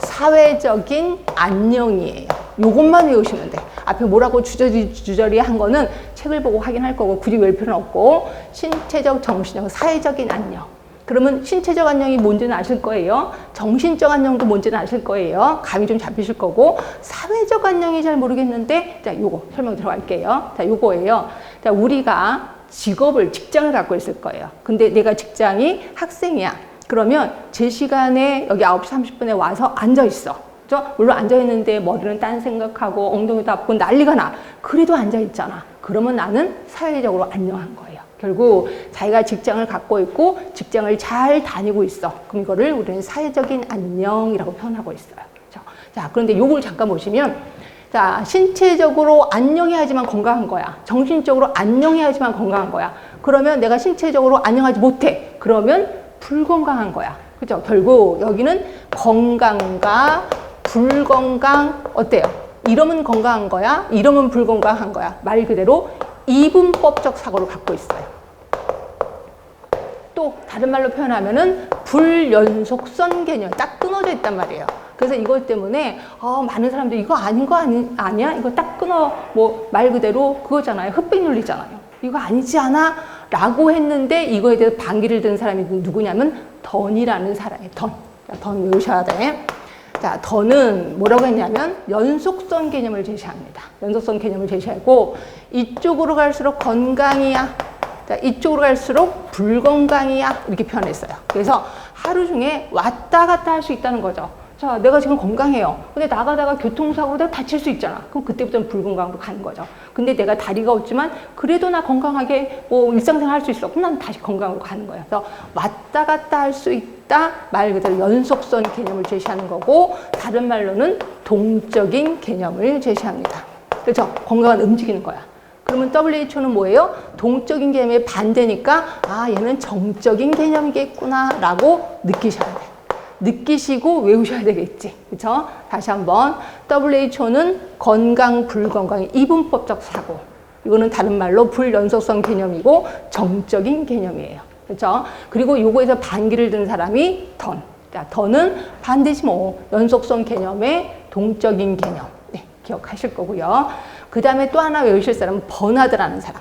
Speaker 2: 사회적인 안녕이에요. 요것만 외우시면 돼. 앞에 뭐라고 주저리 한 거는 책을 보고 확인할 거고 굳이 외울 필요는 없고 신체적, 정신적, 사회적인 안녕. 그러면 신체적 안녕이 뭔지는 아실 거예요. 정신적 안녕도 뭔지는 아실 거예요. 감이 좀 잡히실 거고 사회적 안녕이 잘 모르겠는데 자, 요거 설명 들어갈게요. 자, 요거예요. 자, 우리가 직장을 갖고 있을 거예요. 근데 내가 직장이 학생이야. 그러면 제 시간에 여기 9시 30분에 와서 앉아 있어. 물론 앉아있는데 머리는 딴 생각하고 엉덩이도 아프고 난리가 나. 그래도 앉아있잖아. 그러면 나는 사회적으로 안녕한 거예요. 결국 자기가 직장을 갖고 있고 직장을 잘 다니고 있어. 그럼 이거를 우리는 사회적인 안녕이라고 표현하고 있어요. 그렇죠? 자, 그런데 요걸 잠깐 보시면 자, 신체적으로 안녕해야지만 건강한 거야. 정신적으로 안녕해야지만 건강한 거야. 그러면 내가 신체적으로 안녕하지 못해. 그러면 불건강한 거야. 그렇죠? 결국 여기는 건강과 불건강 어때요? 이러면 건강한 거야? 이러면 불건강한 거야? 말 그대로 이분법적 사고를 갖고 있어요. 또 다른 말로 표현하면은 불연속선 개념 딱 끊어져 있단 말이에요. 그래서 이것 때문에 많은 사람들이 이거 아닌 거 아니야? 이거 딱 끊어 뭐 말 그대로 그거잖아요. 흑백 논리잖아요. 이거 아니지 않아? 라고 했는데 이거에 대해서 반기를 든 사람이 누구냐면 던이라는 사람이에요. 던 외우셔야 돼. 자, 던은 뭐라고 했냐면 연속성 개념을 제시합니다. 연속성 개념을 제시하고 이쪽으로 갈수록 건강이야. 자, 이쪽으로 갈수록 불건강이야. 이렇게 표현했어요. 그래서 하루 중에 왔다 갔다 할 수 있다는 거죠. 자, 내가 지금 건강해요. 근데 나가다가 교통사고로 내가 다칠 수 있잖아. 그럼 그때부터는 불건강으로 가는 거죠. 근데 내가 다리가 없지만 그래도 나 건강하게 뭐 일상생활 할 수 있어. 그럼 난 다시 건강으로 가는 거예요. 그래서 왔다 갔다 할 수 있다. 말 그대로 연속성 개념을 제시하는 거고, 다른 말로는 동적인 개념을 제시합니다. 그렇죠? 건강은 움직이는 거야. 그러면 WHO는 뭐예요? 동적인 개념의 반대니까 아, 얘는 정적인 개념이겠구나 라고 느끼셔야 돼. 느끼시고 외우셔야 되겠지. 그렇죠? 다시 한번 WHO는 건강, 불건강의 이분법적 사고. 이거는 다른 말로 불연속성 개념이고 정적인 개념이에요. 그렇죠? 그리고 요거에서 반기를 든 사람이 던. 자, 던은 반드시 뭐 연속성 개념의 동적인 개념. 네, 기억하실 거고요. 그 다음에 또 하나 외우실 사람은 버나드라는 사람.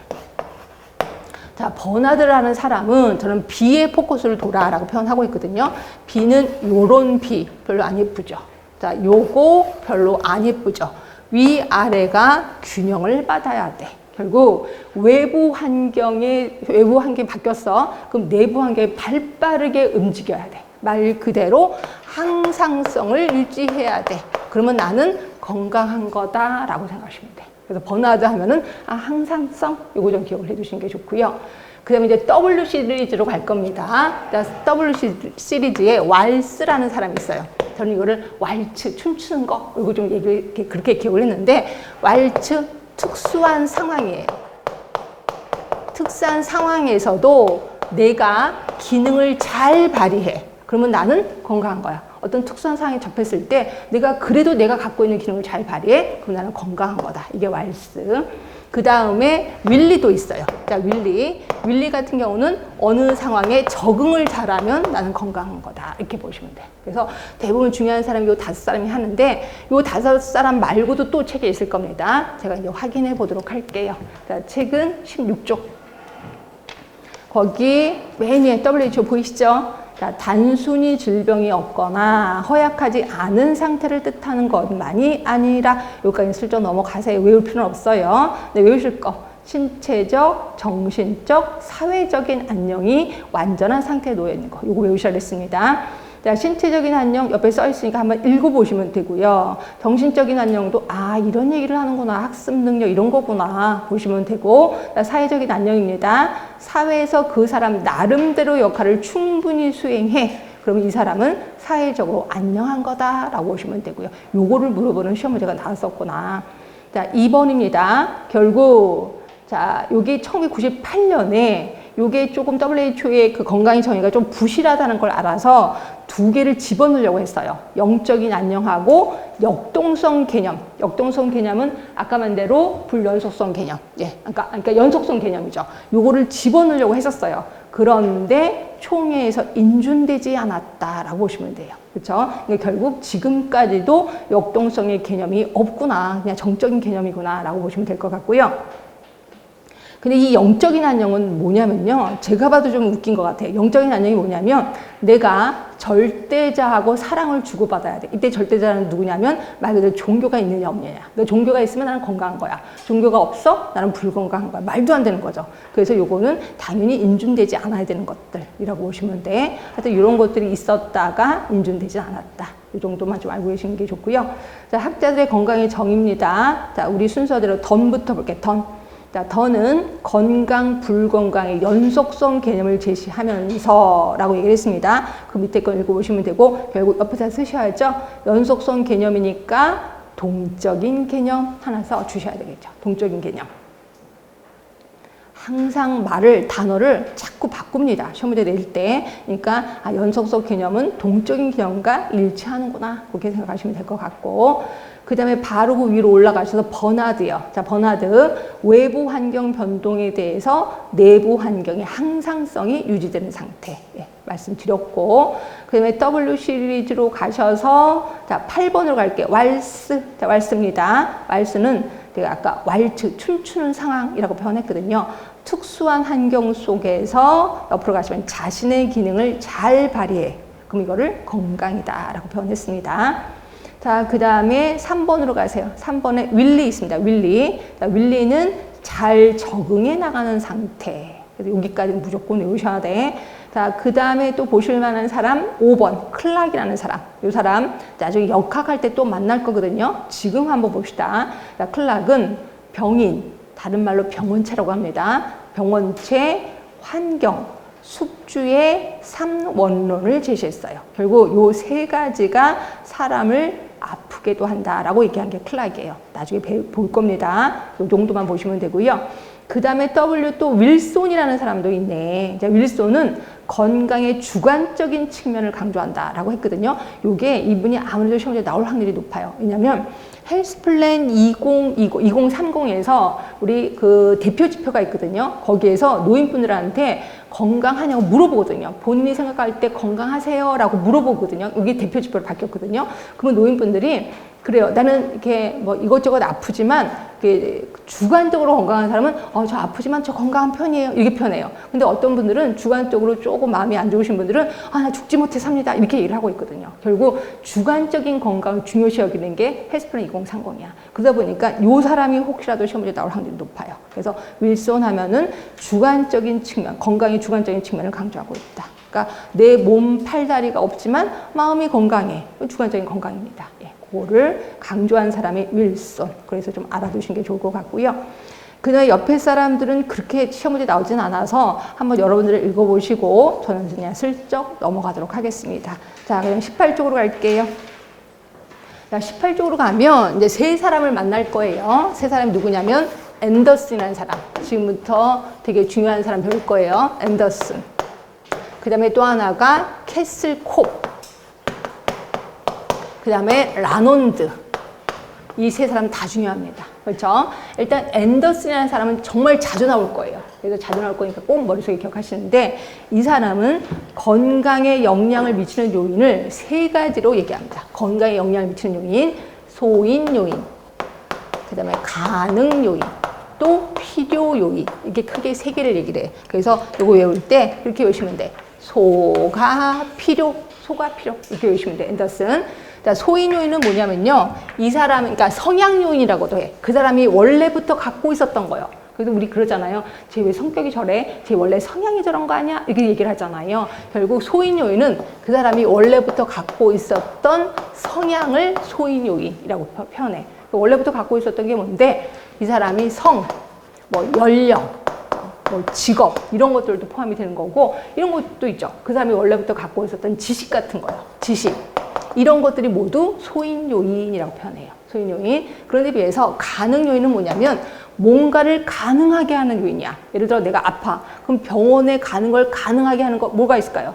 Speaker 2: 자, 버나드라는 사람은 저는 B의 포커스를 둬라라고 표현하고 있거든요. B는 요런 B 별로 안 예쁘죠. 자, 요거 별로 안 예쁘죠. 위아래가 균형을 받아야 돼. 결국 외부 환경이 바뀌었어. 그럼 내부 환경이 발빠르게 움직여야 돼. 말 그대로 항상성을 유지해야 돼. 그러면 나는 건강한 거다라고 생각하시면 돼. 그래서 버나드 하면은 아, 항상성 요거 좀 기억을 해두시는 게 좋고요. 그 다음에 이제 W 시리즈로 갈 겁니다. W 시리즈에 왈스라는 사람이 있어요. 저는 이거를 왈츠, 춤추는 거 이거 좀 그렇게 기억을 했는데, 왈츠 특수한 상황이에요. 특수한 상황에서도 내가 기능을 잘 발휘해. 그러면 나는 건강한 거야. 어떤 특수한 상황에 접했을 때 그래도 내가 갖고 있는 기능을 잘 발휘해. 그럼 나는 건강한 거다. 이게 왈스. 그 다음에 윌리도 있어요. 자, 윌리 같은 경우는 어느 상황에 적응을 잘하면 나는 건강한 거다. 이렇게 보시면 돼요. 그래서 대부분 중요한 사람이 요 5사람이 하는데, 요 5사람 말고도 또 책에 있을 겁니다. 제가 이제 확인해 보도록 할게요. 자, 책은 16쪽. 거기 맨 위에 WHO 보이시죠? 자, 단순히 질병이 없거나 허약하지 않은 상태를 뜻하는 것만이 아니라, 여기까지 슬쩍 넘어가세요. 외울 필요는 없어요. 네, 외우실 거. 신체적, 정신적, 사회적인 안녕이 완전한 상태에 놓여 있는 거. 이거 외우셔야겠습니다. 자, 신체적인 안녕 옆에 써 있으니까 한번 읽어보시면 되고요. 정신적인 안녕도 아, 이런 얘기를 하는구나. 학습 능력 이런 거구나 보시면 되고, 자, 사회적인 안녕입니다. 사회에서 그 사람 나름대로 역할을 충분히 수행해. 그러면 이 사람은 사회적으로 안녕한 거다라고 보시면 되고요. 요거를 물어보는 시험 문제가 나왔었구나. 자, 2번입니다. 결국 자, 여기 1998년에 요게 조금 WHO의 그 건강의 정의가 좀 부실하다는 걸 알아서 2개를 집어넣으려고 했어요. 영적인 안녕하고 역동성 개념. 역동성 개념은 아까 만 대로 불연속성 개념. 예, 그러니까 연속성 개념이죠. 요거를 집어넣으려고 했었어요. 그런데 총회에서 인준되지 않았다라고 보시면 돼요. 그렇죠? 결국 지금까지도 역동성의 개념이 없구나. 그냥 정적인 개념이구나라고 보시면 될 것 같고요. 근데 이 영적인 안녕은 뭐냐면요. 제가 봐도 좀 웃긴 것 같아요. 영적인 안녕이 뭐냐면 내가 절대자하고 사랑을 주고받아야 돼. 이때 절대자는 누구냐면 말 그대로 종교가 있느냐 없느냐. 너 종교가 있으면 나는 건강한 거야. 종교가 없어? 나는 불건강한 거야. 말도 안 되는 거죠. 그래서 요거는 당연히 인준되지 않아야 되는 것들이라고 보시면 돼. 하여튼 이런 것들이 있었다가 인준되지 않았다. 이 정도만 좀 알고 계시는 게 좋고요. 자, 학자들의 건강의 정의입니다. 자, 우리 순서대로 던부터 볼게요. 던. 자, 더는 건강, 불건강의 연속성 개념을 제시하면서 라고 얘기를 했습니다. 그 밑에 거 읽어보시면 되고, 결국 옆에다 쓰셔야죠. 연속성 개념이니까 동적인 개념 하나 써주셔야 되겠죠. 동적인 개념. 항상 단어를 자꾸 바꿉니다. 시험 문제 낼 때. 그러니까 아, 연속성 개념은 동적인 개념과 일치하는구나. 그렇게 생각하시면 될 것 같고, 그 다음에 바로 그 위로 올라가셔서 버나드요. 자, 버나드. 외부 환경 변동에 대해서 내부 환경의 항상성이 유지되는 상태. 예, 말씀드렸고. 그 다음에 W 시리즈로 가셔서, 자, 8번으로 갈게요. 왈스. 자, 왈스입니다. 왈스는 제가 아까 왈츠, 춤추는 상황이라고 표현했거든요. 특수한 환경 속에서 옆으로 가시면 자신의 기능을 잘 발휘해. 그럼 이거를 건강이다라고 표현했습니다. 자, 그 다음에 3번으로 가세요. 3번에 윌리 있습니다. 윌리. 자, 윌리는 잘 적응해 나가는 상태. 그래서 여기까지는 무조건 외우셔야 돼. 자, 그 다음에 또 보실 만한 사람 5번 클락이라는 사람. 이 사람 나중에 역학할 때 또 만날 거거든요. 지금 한번 봅시다. 자, 클락은 병인, 다른 말로 병원체라고 합니다. 병원체, 환경, 숙주의 3원론을 제시했어요. 결국 요 세 가지가 사람을 아프게도 한다라고 얘기한 게 클락이에요. 나중에 볼 겁니다. 요 정도만 보시면 되고요. 그 다음에 W 또 윌손이라는 사람도 있네. 자, 윌손은 건강의 주관적인 측면을 강조한다라고 했거든요. 요게 이분이 아무래도 시험에 나올 확률이 높아요. 왜냐면 헬스플랜 2030에서 우리 그 대표 지표가 있거든요. 거기에서 노인분들한테 건강하냐고 물어보거든요. 본인이 생각할 때 건강하세요라고 물어보거든요. 여기 대표 지표로 바뀌었거든요. 그러면 노인분들이 그래요. 나는 이렇게 뭐 이것저것 아프지만 주관적으로 건강한 사람은 저 아프지만 저 건강한 편이에요. 이렇게 편해요. 근데 어떤 분들은 주관적으로 조금 마음이 안 좋으신 분들은 나 죽지 못해 삽니다. 이렇게 얘기를 하고 있거든요. 결국 주관적인 건강을 중요시 여기는 게 헬스플랜 2030이야. 그러다 보니까 이 사람이 혹시라도 시험 문제 나올 확률이 높아요. 그래서 윌손 하면은 주관적인 측면, 건강의 주관적인 측면을 강조하고 있다. 그러니까 내 몸, 팔다리가 없지만 마음이 건강해. 주관적인 건강입니다. 예, 그거를 강조한 사람이 윌손. 그래서 좀 알아두시는 게 좋을 것 같고요. 그다음에 옆에 사람들은 그렇게 시험 문제 나오진 않아서 한번 여러분들 읽어보시고 저는 그냥 슬쩍 넘어가도록 하겠습니다. 자, 그럼 18쪽으로 갈게요. 자, 18쪽으로 가면 이제 세 사람을 만날 거예요. 세 사람이 누구냐면 앤더슨이라는 사람. 지금부터 되게 중요한 사람 배울 거예요. 앤더슨. 그 다음에 또 하나가 캐슬 콥. 그 다음에 라논드. 이 세 사람 다 중요합니다. 그렇죠? 일단 앤더슨이라는 사람은 정말 자주 나올 거예요. 그래서 자주 나올 거니까 꼭 머릿속에 기억하시는데 이 사람은 건강에 영향을 미치는 요인을 세 가지로 얘기합니다. 건강에 영향을 미치는 요인, 소인 요인, 그 다음에 가능 요인, 또 필요 요인. 이게 크게 세 개를 얘기를 해요. 그래서 이거 외울 때 이렇게 외우시면 돼. 소가 필요, 이렇게 외우시면 돼. 앤더슨. 자, 소인 요인은 뭐냐면요. 이 사람, 그러니까 성향 요인이라고도 해. 그 사람이 원래부터 갖고 있었던 거예요. 그래서 우리 그러잖아요. 쟤 왜 성격이 저래? 쟤 원래 성향이 저런 거 아니야? 이렇게 얘기를 하잖아요. 결국 소인 요인은 그 사람이 원래부터 갖고 있었던 성향을 소인 요인이라고 표현해. 원래부터 갖고 있었던 게 뭔데? 이 사람이 성, 뭐 연령, 뭐 직업 이런 것들도 포함이 되는 거고 이런 것도 있죠. 그 사람이 원래부터 갖고 있었던 지식 같은 거요. 지식. 이런 것들이 모두 소인 요인이라고 표현해요. 소인 요인. 그런데 비해서 가능 요인은 뭐냐면 뭔가를 가능하게 하는 요인이야. 예를 들어 내가 아파. 그럼 병원에 가는 걸 가능하게 하는 거 뭐가 있을까요?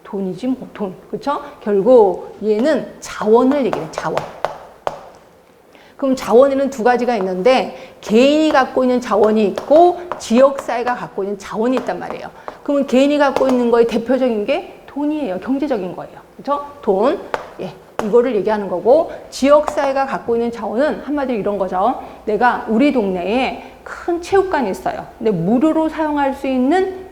Speaker 2: 돈이지 뭐 돈. 그렇죠? 결국 얘는 자원을 얘기해. 자원. 그럼 자원에는 두 가지가 있는데 개인이 갖고 있는 자원이 있고 지역사회가 갖고 있는 자원이 있단 말이에요. 그러면 개인이 갖고 있는 거의 대표적인 게 돈이에요. 경제적인 거예요. 그렇죠? 돈. 예. 이거를 얘기하는 거고 지역사회가 갖고 있는 자원은 한마디로 이런 거죠. 내가 우리 동네에 큰 체육관이 있어요. 근데 무료로 사용할 수 있는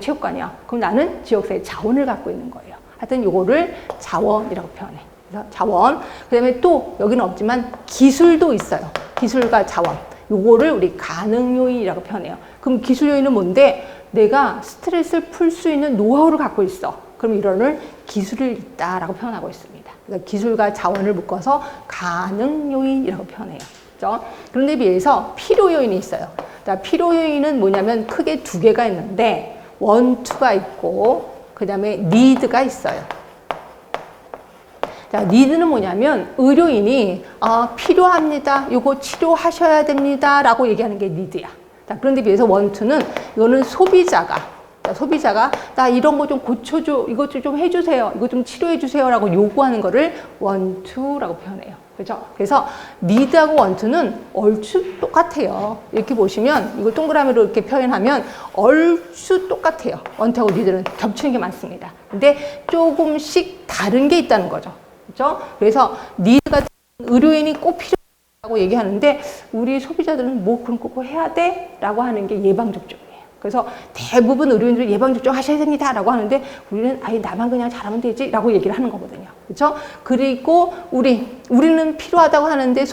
Speaker 2: 체육관이야. 그럼 나는 지역사회 자원을 갖고 있는 거예요. 하여튼 이거를 자원이라고 표현해. 그래서 자원. 그 다음에 또 여기는 없지만 기술도 있어요. 기술과 자원. 요거를 우리 가능 요인이라고 표현해요. 그럼 기술 요인은 뭔데? 내가 스트레스를 풀 수 있는 노하우를 갖고 있어. 그럼 이거를 기술을 있다라고 표현하고 있습니다. 그래서 기술과 자원을 묶어서 가능 요인이라고 표현해요. 그렇죠? 그런데 비해서 필요 요인이 있어요. 자, 필요 요인은 뭐냐면 크게 두 개가 있는데 원투가 있고 그 다음에 니드가 있어요. 자, 니드는 뭐냐면 의료인이 필요합니다. 이거 치료하셔야 됩니다. 라고 얘기하는 게 니드야. 자, 그런데 비해서 원투는 이거는 소비자가 나 이런 거 좀 고쳐줘, 이것 좀 해주세요, 이거 좀 치료해주세요 라고 요구하는 거를 원투라고 표현해요. 그렇죠? 그래서 니드하고 원투는 얼추 똑같아요. 이렇게 보시면 이거 동그라미로 이렇게 표현하면 얼추 똑같아요. 원투하고 니드는 겹치는 게 많습니다. 근데 조금씩 다른 게 있다는 거죠. 그렇죠? 그래서 니드 같은 의료인이 꼭 필요하다고 얘기하는데 우리 소비자들은 뭐 그럼 꼭 해야 돼? 라고 하는 게 예방접종이에요. 그래서 대부분 의료인들이 예방접종 하셔야 됩니다 라고 하는데 우리는 아예 나만 그냥 잘하면 되지 라고 얘기를 하는 거거든요. 그렇죠? 그리고 우리는 필요하다고 하는데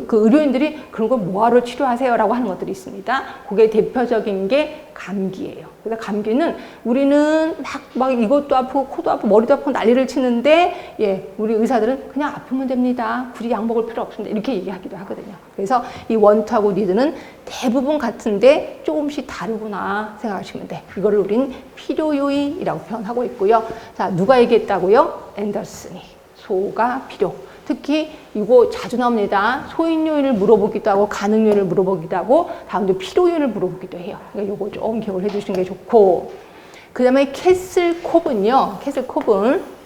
Speaker 2: 그 의료인들이 그런 걸 뭐하러 치료하세요라고 하는 것들이 있습니다. 그게 대표적인 게 감기예요. 그래서 감기는 우리는 막 이것도 아프고 코도 아프고 머리도 아프고 난리를 치는데 우리 의사들은 그냥 아프면 됩니다. 굳이 약 먹을 필요 없습니다. 이렇게 얘기하기도 하거든요. 그래서 이 원투하고 니드는 대부분 같은데 조금씩 다르구나 생각하시면 돼. 이거를 우린 필요 요인이라고 표현하고 있고요. 자, 누가 얘기했다고요? 앤더슨이. 소가 필요. 특히 이거 자주 나옵니다. 소인 요인을 물어보기도 하고 가능 요인을 물어보기도 하고 다음도 필요 요인을 물어보기도 해요. 그러니까 이거 좀 기억을 해주시는 게 좋고, 그 다음에 캐슬콥은요. 캐슬콥은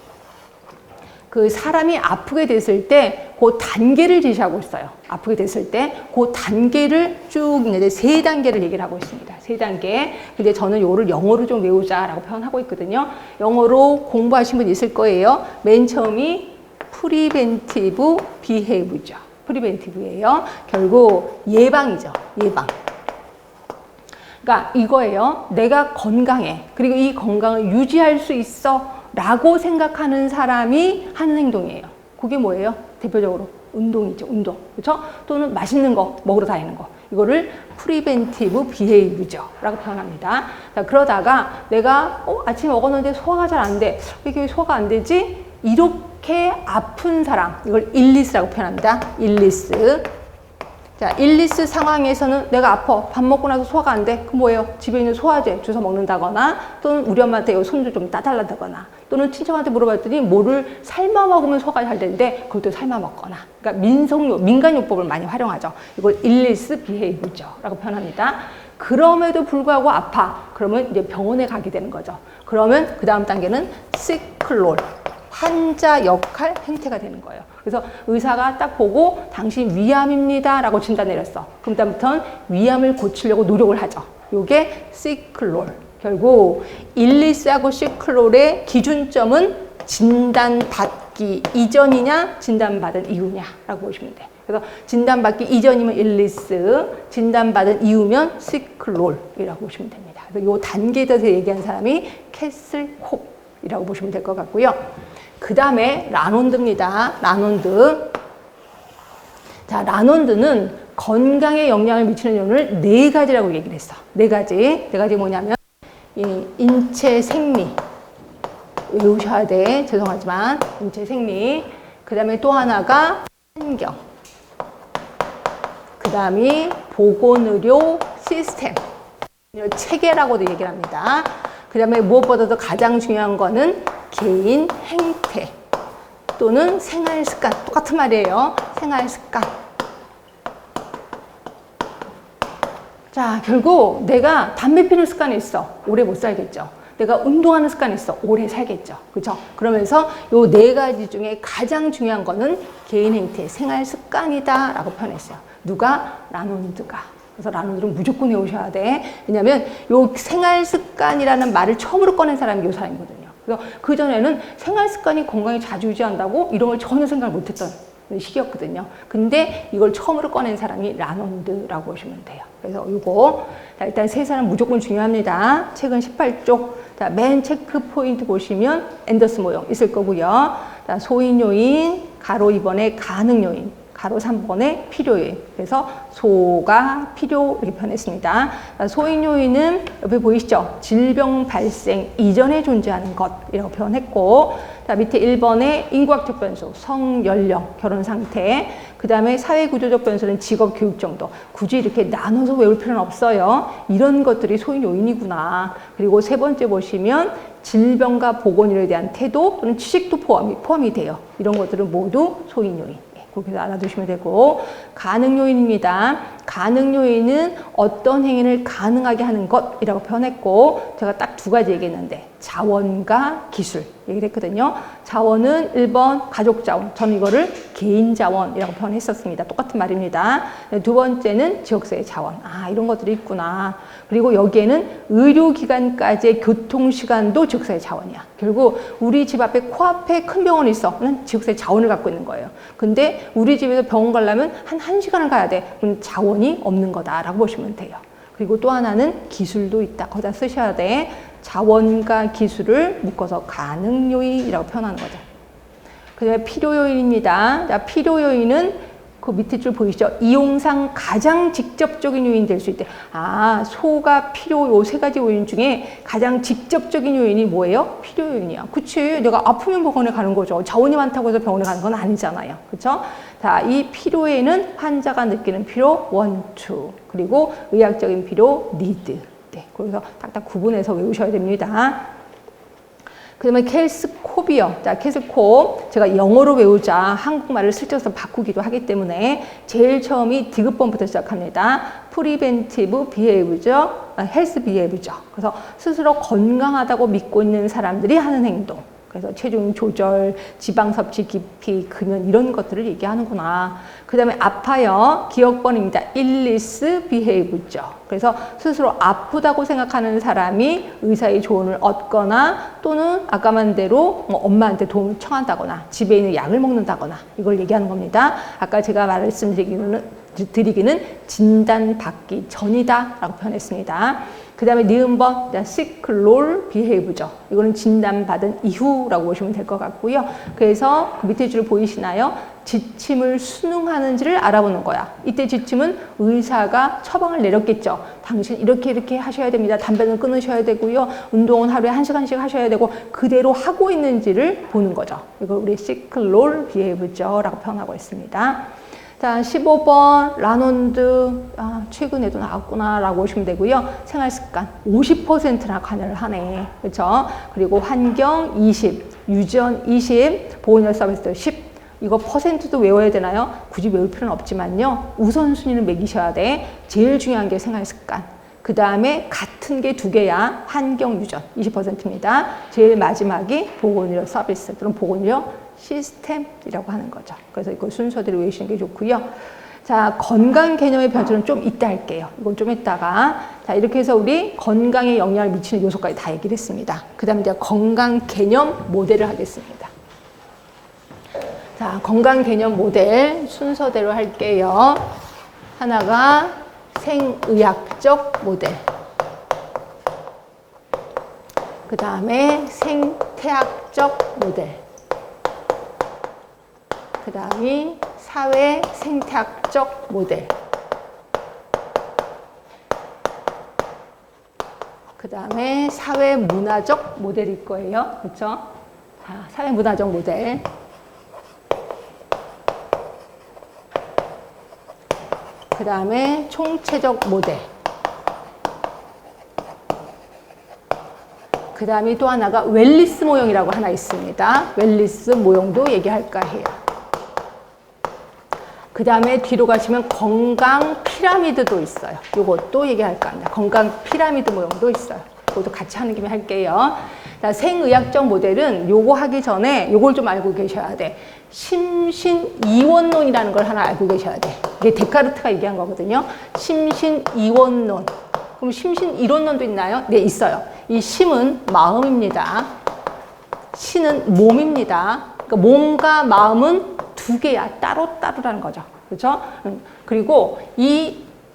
Speaker 2: 그 사람이 아프게 됐을 때 그 단계를 제시하고 있어요. 아프게 됐을 때 그 단계를 쭉 있는데 3단계를 얘기를 하고 있습니다. 3단계. 근데 저는 요를 영어로 좀 외우자라고 표현하고 있거든요. 영어로 공부하신 분 있을 거예요. 맨 처음이 프리벤티브 비헤이브죠. 프리벤티브예요. 결국 예방이죠. 예방. 그러니까 이거예요. 내가 건강해. 그리고 이 건강을 유지할 수 있어 라고 생각하는 사람이 하는 행동이에요. 그게 뭐예요? 대표적으로 운동이죠. 운동. 그렇죠? 또는 맛있는 거 먹으러 다니는 거. 이거를 프리벤티브 비헤이브죠 라고 표현합니다. 자, 그러다가 내가 아침에 먹었는데 소화가 잘 안 돼. 왜 이게 소화가 안 되지? 이렇게 아픈 사람, 이걸 일리스라고 표현합니다. 일리스. 자, 일리스 상황에서는 내가 아파. 밥 먹고 나서 소화가 안 돼. 그럼 뭐예요? 집에 있는 소화제 주워 먹는다거나 또는 우리 엄마한테 손 좀 따달라다거나 또는 친척한테 물어봤더니 뭐를 삶아 먹으면 소화가 잘 되는데 그것도 삶아 먹거나. 그러니까 민간요법을 많이 활용하죠. 이걸 일리스 비헤이브죠 라고 표현합니다. 그럼에도 불구하고 아파. 그러면 이제 병원에 가게 되는 거죠. 그러면 그 다음 단계는 시클롤. 환자 역할 행태가 되는 거예요. 그래서 의사가 딱 보고 당신 위암입니다 라고 진단 내렸어. 그럼 다음부터는 위암을 고치려고 노력을 하죠. 요게 시클롤. 결국 일리스하고 시클롤의 기준점은 진단받기 이전이냐 진단받은 이후냐 라고 보시면 돼요. 그래서 진단받기 이전이면 일리스, 진단받은 이후면 시클롤이라고 보시면 됩니다. 그래서 요 단계에 대해서 얘기한 사람이 캐슬콥이라고 보시면 될 것 같고요. 그 다음에 라논드입니다. 라논드. 자, 라논드는 건강에 영향을 미치는 요인을 4가지라고 얘기를 했어. 4가지. 4가지 뭐냐면, 인체 생리. 외우셔야 돼. 죄송하지만. 인체 생리. 그 다음에 또 하나가 환경. 그 다음이 보건의료 시스템. 체계라고도 얘기를 합니다. 그 다음에 무엇보다도 가장 중요한 거는 개인 행태 또는 생활 습관. 똑같은 말이에요. 생활 습관. 자, 결국 내가 담배 피는 습관이 있어. 오래 못 살겠죠. 내가 운동하는 습관이 있어. 오래 살겠죠. 그렇죠? 그러면서 요 4가지 중에 가장 중요한 거는 개인 행태, 생활 습관이다 라고 표현했어요. 누가? 라논드가. 그래서 라논드는 무조건 외우셔야 돼. 왜냐면 요 생활 습관이라는 말을 처음으로 꺼낸 사람이 요 사람이거든요. 그래서 그전에는 생활 습관이 건강에 자주 유지한다고 이런 걸 전혀 생각을 못했던 시기였거든요. 근데 이걸 처음으로 꺼낸 사람이 라논드라고 보시면 돼요. 그래서 이거 일단 3사람 무조건 중요합니다. 책은 18쪽. 자, 맨 체크 포인트 보시면 앤더슨 모형 있을 거고요. 자, 소인 요인, 가로 2번에 가능 요인, 가로 3번에 필요 요인. 그래서 소가 필요 이렇게 표현했습니다. 소인 요인은 옆에 보이시죠? 질병 발생 이전에 존재하는 것이라고 표현했고, 자, 밑에 1번에 인구학적 변수, 성, 연령, 결혼 상태, 그 다음에 사회구조적 변수는 직업, 교육 정도. 굳이 이렇게 나눠서 외울 필요는 없어요. 이런 것들이 소인 요인이구나. 그리고 3번째 보시면 질병과 보건의료에 대한 태도 또는 취직도 포함이 돼요. 이런 것들은 모두 소인 요인. 그렇게 알아두시면 되고, 가능 요인입니다. 가능 요인은 어떤 행위를 가능하게 하는 것이라고 표현했고, 제가 딱 2가지 얘기했는데 자원과 기술 얘기를 했거든요. 자원은 1번 가족 자원, 저는 이거를 개인 자원이라고 표현했었습니다. 똑같은 말입니다. 2번째는 지역사회 자원. 아, 이런 것들이 있구나. 그리고 여기에는 의료기관까지의 교통시간도 지역사회 자원이야. 결국 우리 집 앞에 코앞에 큰 병원이 있어. 는 지역사회 자원을 갖고 있는 거예요. 근데 우리 집에서 병원 가려면 한 1시간을 가야 돼. 그럼 자원이 없는 거다라고 보시면 돼요. 그리고 또 하나는 기술도 있다. 거기다 쓰셔야 돼. 자원과 기술을 묶어서 가능 요인이라고 표현하는 거죠. 그 다음에 필요 요인입니다. 자, 필요 요인은 그 밑에 줄 보이시죠? 이용상 가장 직접적인 요인이 될 수 있대. 아, 소가 필요 요 세 가지 요인 중에 가장 직접적인 요인이 뭐예요? 필요 요인이야. 그치? 내가 아프면 병원에 가는 거죠. 자원이 많다고 해서 병원에 가는 건 아니잖아요. 그쵸? 자, 이 필요에는 환자가 느끼는 필요, want to. 그리고 의학적인 필요, need. 네, 그래서 딱딱 구분해서 외우셔야 됩니다. 그 다음에 켈스콥이요. 자, 켈스콥. 제가 영어로 외우자 한국말을 슬쩍서 바꾸기도 하기 때문에 제일 처음이 디귿번부터 시작합니다. 프리벤티브 비헤이브죠. 헬스 비헤이브죠. 그래서 스스로 건강하다고 믿고 있는 사람들이 하는 행동. 그래서 체중 조절, 지방 섭취 깊이, 금연 이런 것들을 얘기하는구나. 그 다음에 아파요. 기억번입니다. illness behave죠. 그래서 스스로 아프다고 생각하는 사람이 의사의 조언을 얻거나 또는 아까 만 대로 뭐 엄마한테 도움을 청한다거나 집에 있는 약을 먹는다거나 이걸 얘기하는 겁니다. 아까 제가 말씀드리기는 진단받기 전이다 라고 표현했습니다. 그 다음에 니은번, 시클롤 비헤이브죠. 이거는 진단받은 이후라고 보시면 될 것 같고요. 그래서 그 밑에 줄 보이시나요? 지침을 순응하는지를 알아보는 거야. 이때 지침은 의사가 처방을 내렸겠죠. 당신 이렇게 하셔야 됩니다. 담배는 끊으셔야 되고요. 운동은 하루에 1시간씩 하셔야 되고 그대로 하고 있는지를 보는 거죠. 이걸 우리 시클롤 비헤이브죠 라고 표현하고 있습니다. 자, 15번 라논드 최근에도 나왔구나 라고 보시면 되고요. 생활습관 50%나 관여를 하네. 그렇죠? 그리고 환경 20, 유전 20, 보호력 서비스 10. 이거 퍼센트도 외워야 되나요? 굳이 외울 필요는 없지만요. 우선순위는 매기셔야 돼. 제일 중요한 게 생활습관. 그 다음에 같은 게 두 개야. 환경 유전 20%입니다. 제일 마지막이 보건의료 서비스. 그럼 보건의료 시스템이라고 하는 거죠. 그래서 이거 순서대로 외우시는 게 좋고요. 자, 건강 개념의 변주는 좀 이따 할게요. 이건 좀 이따가. 자, 이렇게 해서 우리 건강에 영향을 미치는 요소까지 다 얘기를 했습니다. 그 다음에 이제 건강 개념 모델을 하겠습니다. 자, 건강 개념 모델 순서대로 할게요. 하나가 생의학적 모델. 그 다음에 생태학적 모델. 그 다음이 사회 생태학적 모델. 그 다음에 사회 문화적 모델일 거예요. 그렇죠? 자, 사회 문화적 모델. 그 다음에 총체적 모델. 그 다음에 또 하나가 웰리스 모형이라고 하나 있습니다. 웰리스 모형도 얘기할까 해요. 그 다음에 뒤로 가시면 건강 피라미드도 있어요. 이것도 얘기할까 합니다. 건강 피라미드 모형도 있어요. 이것도 같이 하는 김에 할게요. 자, 생의학적 모델은 요거 하기 전에 요걸 좀 알고 계셔야 돼. 심신이원론이라는 걸 하나 알고 계셔야 돼. 이게 데카르트가 얘기한 거거든요. 심신이원론. 그럼 심신이론론도 있나요? 네, 있어요. 이 심은 마음입니다. 신은 몸입니다. 그러니까 몸과 마음은 두 개야. 따로따로라는 거죠. 그렇죠? 그리고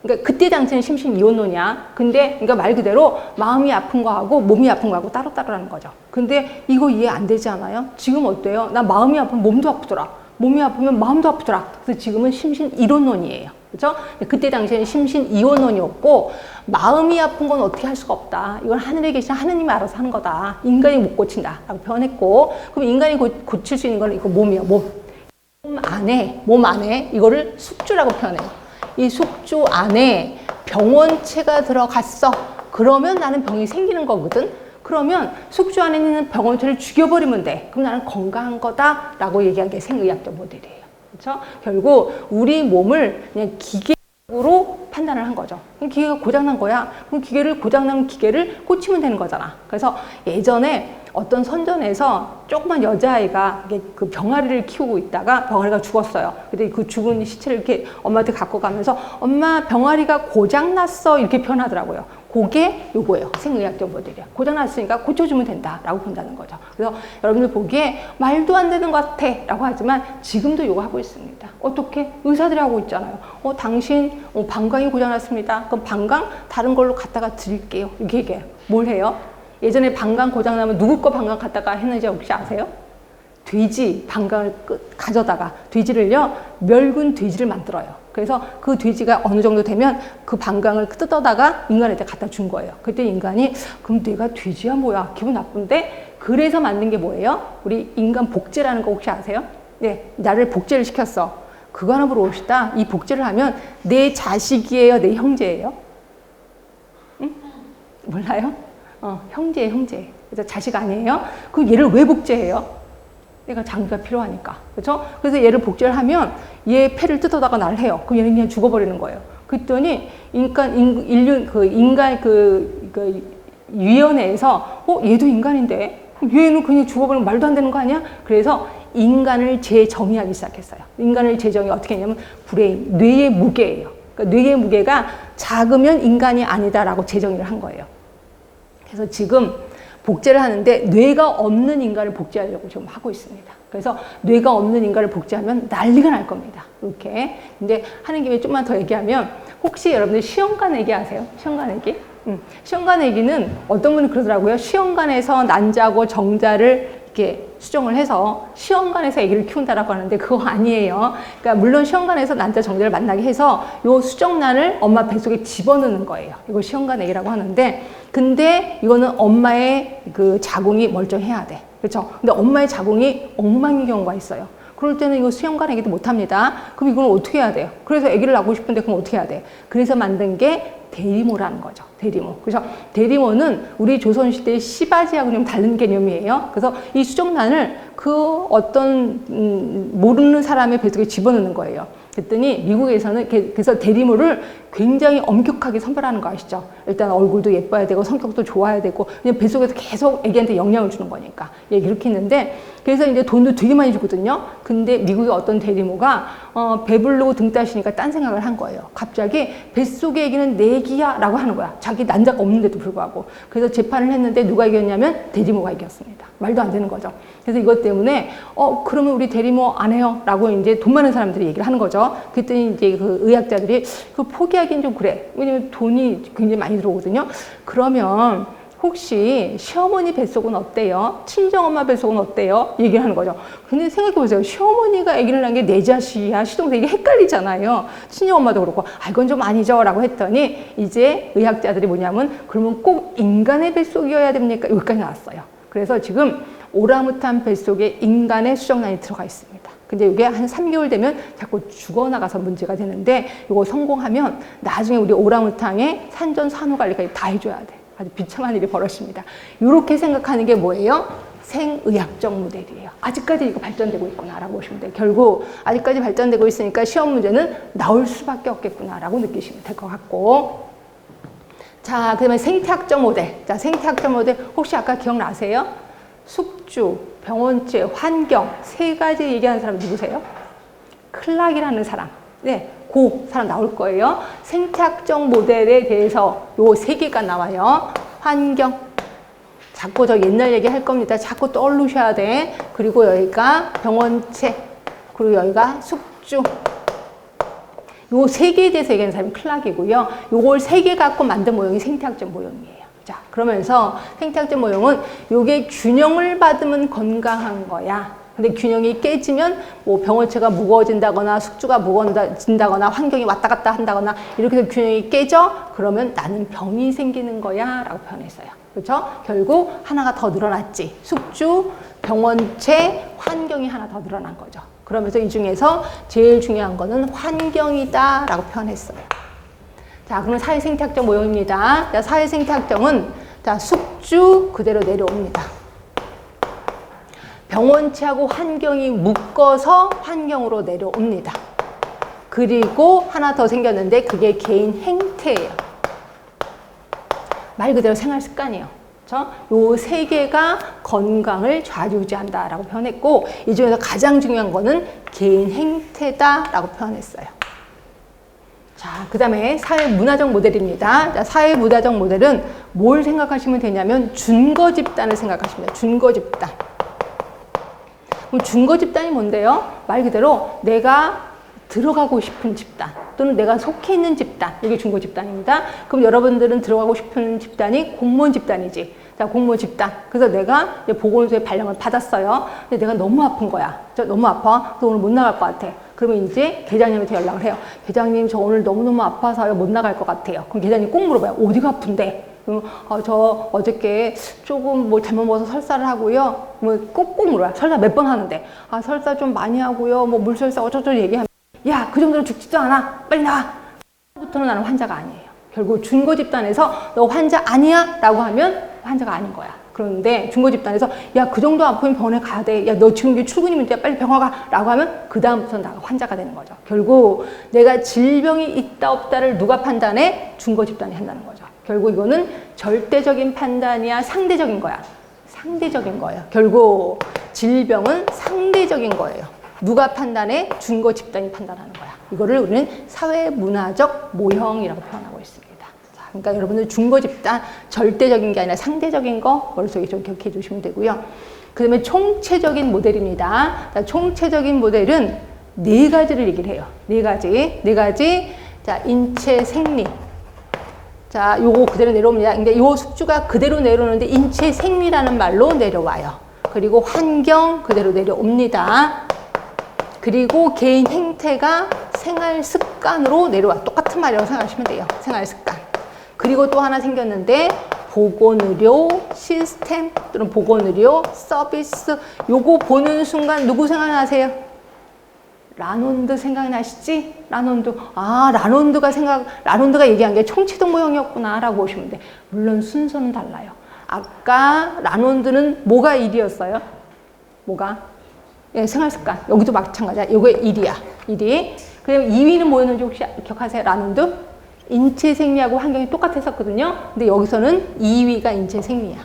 Speaker 2: 그러니까 그때 당시에는 심신이원론이야. 근데 그러니까 말 그대로 마음이 아픈 거하고 몸이 아픈 거하고 따로따로라는 거죠. 근데 이거 이해 안 되지 않아요? 지금 어때요? 나 마음이 아프면 몸도 아프더라. 몸이 아프면 마음도 아프더라. 그래서 지금은 심신이론론이에요. 그렇죠? 그때 당시에는 심신이원론이었고 마음이 아픈 건 어떻게 할 수가 없다. 이건 하늘에 계신 하느님이 알아서 하는 거다. 인간이 못 고친다. 라고 표현했고 그럼 인간이 고칠 수 있는 건 이거 몸이에요. 몸 안에 이거를 숙주라고 표현해요. 이 숙주 안에 병원체가 들어갔어. 그러면 나는 병이 생기는 거거든. 그러면 숙주 안에 있는 병원체를 죽여버리면 돼. 그럼 나는 건강한 거다라고 얘기한 게 생의학적 모델이에요. 그렇죠? 결국 우리 몸을 그냥 기계로 판단을 한 거죠. 기계가 고장난 거야. 그럼 고장난 기계를 고치면 되는 거잖아. 그래서 예전에 어떤 선전에서 조그만 여자아이가 그 병아리를 키우고 있다가 병아리가 죽었어요. 근데 그 죽은 시체를 이렇게 엄마한테 갖고 가면서 엄마 병아리가 고장났어 이렇게 표현하더라고요. 그게 요거예요. 생의학적 모델이야. 고장났으니까 고쳐주면 된다라고 본다는 거죠. 그래서 여러분들 보기에 말도 안 되는 것 같아 라고 하지만 지금도 요거 하고 있습니다. 어떻게? 의사들이 하고 있잖아요. 당신 방광이 고장났습니다. 그럼 방광 다른 걸로 갖다가 드릴게요. 이렇게 얘기해요. 뭘 해요? 예전에 방광 고장나면 누구 거 방광 갖다가 했는지 혹시 아세요? 돼지 방광을 가져다가 돼지를요 멸군 돼지를 만들어요. 그래서 그 돼지가 어느 정도 되면 그 방광을 뜯어다가 인간한테 갖다 준 거예요. 그때 인간이 그럼 내가 돼지야 뭐야 기분 나쁜데 그래서 만든 게 뭐예요? 우리 인간 복제라는 거 혹시 아세요? 네, 나를 복제를 시켰어. 그거 하나 물어봅시다. 이 복제를 하면 내 자식이에요, 내 형제예요? 응? 몰라요? 형제예요, 형제. 그래서 자식 아니에요? 그럼 얘를 왜 복제해요? 얘가 장기가 필요하니까. 그렇죠? 그래서 얘를 복제를 하면 얘 폐를 뜯어다가 날 해요. 그럼 얘는 그냥 죽어버리는 거예요. 그랬더니 인간 위원회에서 얘도 인간인데 얘는 그냥 죽어버리면 말도 안 되는 거 아니야? 그래서 인간을 재정의하기 시작했어요. 인간을 재정의 어떻게 했냐면 브레인, 뇌의 무게예요. 그러니까 뇌의 무게가 작으면 인간이 아니다라고 재정의를 한 거예요. 그래서 지금 복제를 하는데 뇌가 없는 인간을 복제하려고 지금 하고 있습니다. 그래서 뇌가 없는 인간을 복제하면 난리가 날 겁니다. 이렇게. 근데 하는 김에 좀만 더 얘기하면 혹시 여러분들 시험관 얘기 아세요? 시험관 얘기? 시험관 얘기는 어떤 분이 그러더라고요. 시험관에서 난자고 정자를 이렇게 수정을 해서 시험관에서 아기를 키운다라고 하는데 그거 아니에요. 그러니까 물론 시험관에서 난자 정자를 만나게 해서 요 수정란을 엄마 뱃속에 집어넣는 거예요. 이걸 시험관 아기라고 하는데 근데 이거는 엄마의 그 자궁이 멀쩡해야 돼. 그렇죠? 근데 엄마의 자궁이 엉망인 경우가 있어요. 그럴 때는 이거 시험관 아기도 못 합니다. 그럼 이건 어떻게 해야 돼요? 그래서 아기를 낳고 싶은데 그럼 어떻게 해야 돼? 그래서 만든 게 대리모라는 거죠. 대리모. 그래서 대리모는 우리 조선시대의 시바지하고 좀 다른 개념이에요. 그래서 이 수정란을 그 어떤 모르는 사람의 뱃속에 집어넣는 거예요. 그랬더니 미국에서는 그래서 대리모를 굉장히 엄격하게 선별하는 거 아시죠? 일단 얼굴도 예뻐야 되고 성격도 좋아야 되고 그냥 뱃속에서 계속 애기한테 영향을 주는 거니까 이렇게 했는데 그래서 이제 돈도 되게 많이 주거든요. 근데 미국의 어떤 대리모가 배부르고 등 따시니까 딴 생각을 한 거예요. 갑자기 뱃속의 애기는 내 애기야 라고 하는 거야. 자기 난자가 없는데도 불구하고. 그래서 재판을 했는데 누가 이겼냐면 대리모가 이겼습니다. 말도 안 되는 거죠. 그래서 이것 때문에 그러면 우리 대리모 안 해요 라고 이제 돈 많은 사람들이 얘기를 하는 거죠. 그랬더니 이제 그 의학자들이 그 포기하기는 좀 그래. 왜냐면 돈이 굉장히 많이 들어오거든요. 그러면 혹시 시어머니 뱃속은 어때요? 친정엄마 뱃속은 어때요? 얘기를 하는 거죠. 근데 생각해보세요. 시어머니가 아기를 낳은 게 내 자식이야. 시동생이 헷갈리잖아요. 친정엄마도 그렇고. 이건 좀 아니죠. 라고 했더니 이제 의학자들이 뭐냐면 그러면 꼭 인간의 뱃속이어야 됩니까? 여기까지 나왔어요. 그래서 지금 오랑우탄 뱃속에 인간의 수정란이 들어가 있습니다. 근데 이게 한 3개월 되면 자꾸 죽어나가서 문제가 되는데 이거 성공하면 나중에 우리 오랑우탄의 산전 산후 관리까지 다 해줘야 돼. 아주 비참한 일이 벌어집니다. 이렇게 생각하는 게 뭐예요? 생의학적 모델이에요. 아직까지 이거 발전되고 있구나라고 보시면 돼요. 결국 아직까지 발전되고 있으니까 시험 문제는 나올 수밖에 없겠구나라고 느끼시면 될 것 같고. 자, 그다음에 생태학적 모델. 자, 생태학적 모델 혹시 아까 기억나세요? 숙주, 병원체, 환경 세 가지 얘기하는 사람 누구세요? 클락이라는 사람. 네, 그 사람 나올 거예요. 생태학적 모델에 대해서 요 세 개가 나와요. 환경. 자꾸 저 옛날 얘기 할 겁니다. 자꾸 떠올리셔야 돼. 그리고 여기가 병원체. 그리고 여기가 숙주. 요 세 개에 대해서 얘기하는 사람이 클락이고요. 요걸 세 개 갖고 만든 모형이 생태학적 모형이에요. 자, 그러면서 생태학적 모형은 요게 균형을 받으면 건강한 거야. 근데 균형이 깨지면 뭐 병원체가 무거워진다거나 숙주가 무거워진다거나 환경이 왔다 갔다 한다거나 이렇게 해서 균형이 깨져? 그러면 나는 병이 생기는 거야 라고 표현했어요. 그렇죠? 결국 하나가 더 늘어났지. 숙주, 병원체, 환경이 하나 더 늘어난 거죠. 그러면서 이 중에서 제일 중요한 거는 환경이다 라고 표현했어요. 자, 그럼 사회생태학적 모형입니다. 자, 사회생태학적은 자, 숙주 그대로 내려옵니다. 병원체하고 환경이 묶어서 환경으로 내려옵니다. 그리고 하나 더 생겼는데 그게 개인 행태예요. 말 그대로 생활 습관이에요. 그렇죠? 요 세 개가 건강을 좌지우지한다라고 표현했고 이 중에서 가장 중요한 거는 개인 행태다라고 표현했어요. 자, 그 다음에 사회문화적 모델입니다. 자, 사회문화적 모델은 뭘 생각하시면 되냐면 준거 집단을 생각하시면 돼요. 준거 집단. 그럼 준거 집단이 뭔데요? 말 그대로 내가 들어가고 싶은 집단 또는 내가 속해 있는 집단, 이게 준거 집단입니다. 그럼 여러분들은 들어가고 싶은 집단이 공무원 집단이지. 자, 공무원 집단. 그래서 내가 이제 보건소에 발령을 받았어요. 근데 내가 너무 아픈 거야. 저 너무 아파. 그래서 오늘 못 나갈 것 같아. 그러면 이제 계장님한테 연락을 해요. 계장님, 저 오늘 너무너무 아파서요. 못 나갈 것 같아요. 그럼 계장님 꼭 물어봐요. 어디가 아픈데? 그럼 저 어저께 조금 뭐 잘못 먹어서 설사를 하고요. 뭐 꼭 물어요. 설사 몇 번 하는데. 설사 좀 많이 하고요. 뭐 물설사 어쩌고 얘기하면 야, 그 정도로 죽지도 않아. 빨리 나와. 부터는 나는 환자가 아니에요. 결국 준거 집단에서 너 환자 아니야? 라고 하면 환자가 아닌 거야. 그런데 준거 집단에서 야, 그 정도 아프면 병원에 가야 돼. 야, 너 지금 출근이면 돼. 빨리 병원 가. 라고 하면 그 다음부터는 나가 환자가 되는 거죠. 결국 내가 질병이 있다 없다를 누가 판단해? 준거 집단이 한다는 거죠. 결국 이거는 절대적인 판단이야? 상대적인 거야? 상대적인 거예요. 결국 질병은 상대적인 거예요. 누가 판단해? 준거 집단이 판단하는 거야. 이거를 우리는 사회문화적 모형이라고 표현하고 있습니다. 자, 그러니까 여러분들 준거 집단 절대적인 게 아니라 상대적인 거 머릿속에 좀 기억해 주시면 되고요. 그 다음에 총체적인 모델입니다. 자, 총체적인 모델은 네 가지를 얘기를 해요. 네 가지. 자, 인체 생리. 자, 요거 그대로 내려옵니다. 근데 요 숙주가 그대로 내려오는데 인체 생리라는 말로 내려와요. 그리고 환경 그대로 내려옵니다. 그리고 개인 행태가 생활 습관으로 내려와. 똑같은 말이라고 생각하시면 돼요. 생활 습관. 그리고 또 하나 생겼는데 보건의료 시스템 또는 보건의료 서비스. 요거 보는 순간 누구 생각나세요? 라논드 생각나시지? 라논드. 라논드가 얘기한 게 총체적 모형이었구나 라고 보시면 돼. 물론 순서는 달라요. 아까 라논드는 뭐가 1이었어요? 뭐가? 예, 생활습관. 여기도 마찬가지야. 요게 1이야. 1위. 그다음에 2위는 뭐였는지 혹시 기억하세요? 라논드? 인체 생리하고 환경이 똑같았었거든요. 근데 여기서는 2위가 인체 생리야.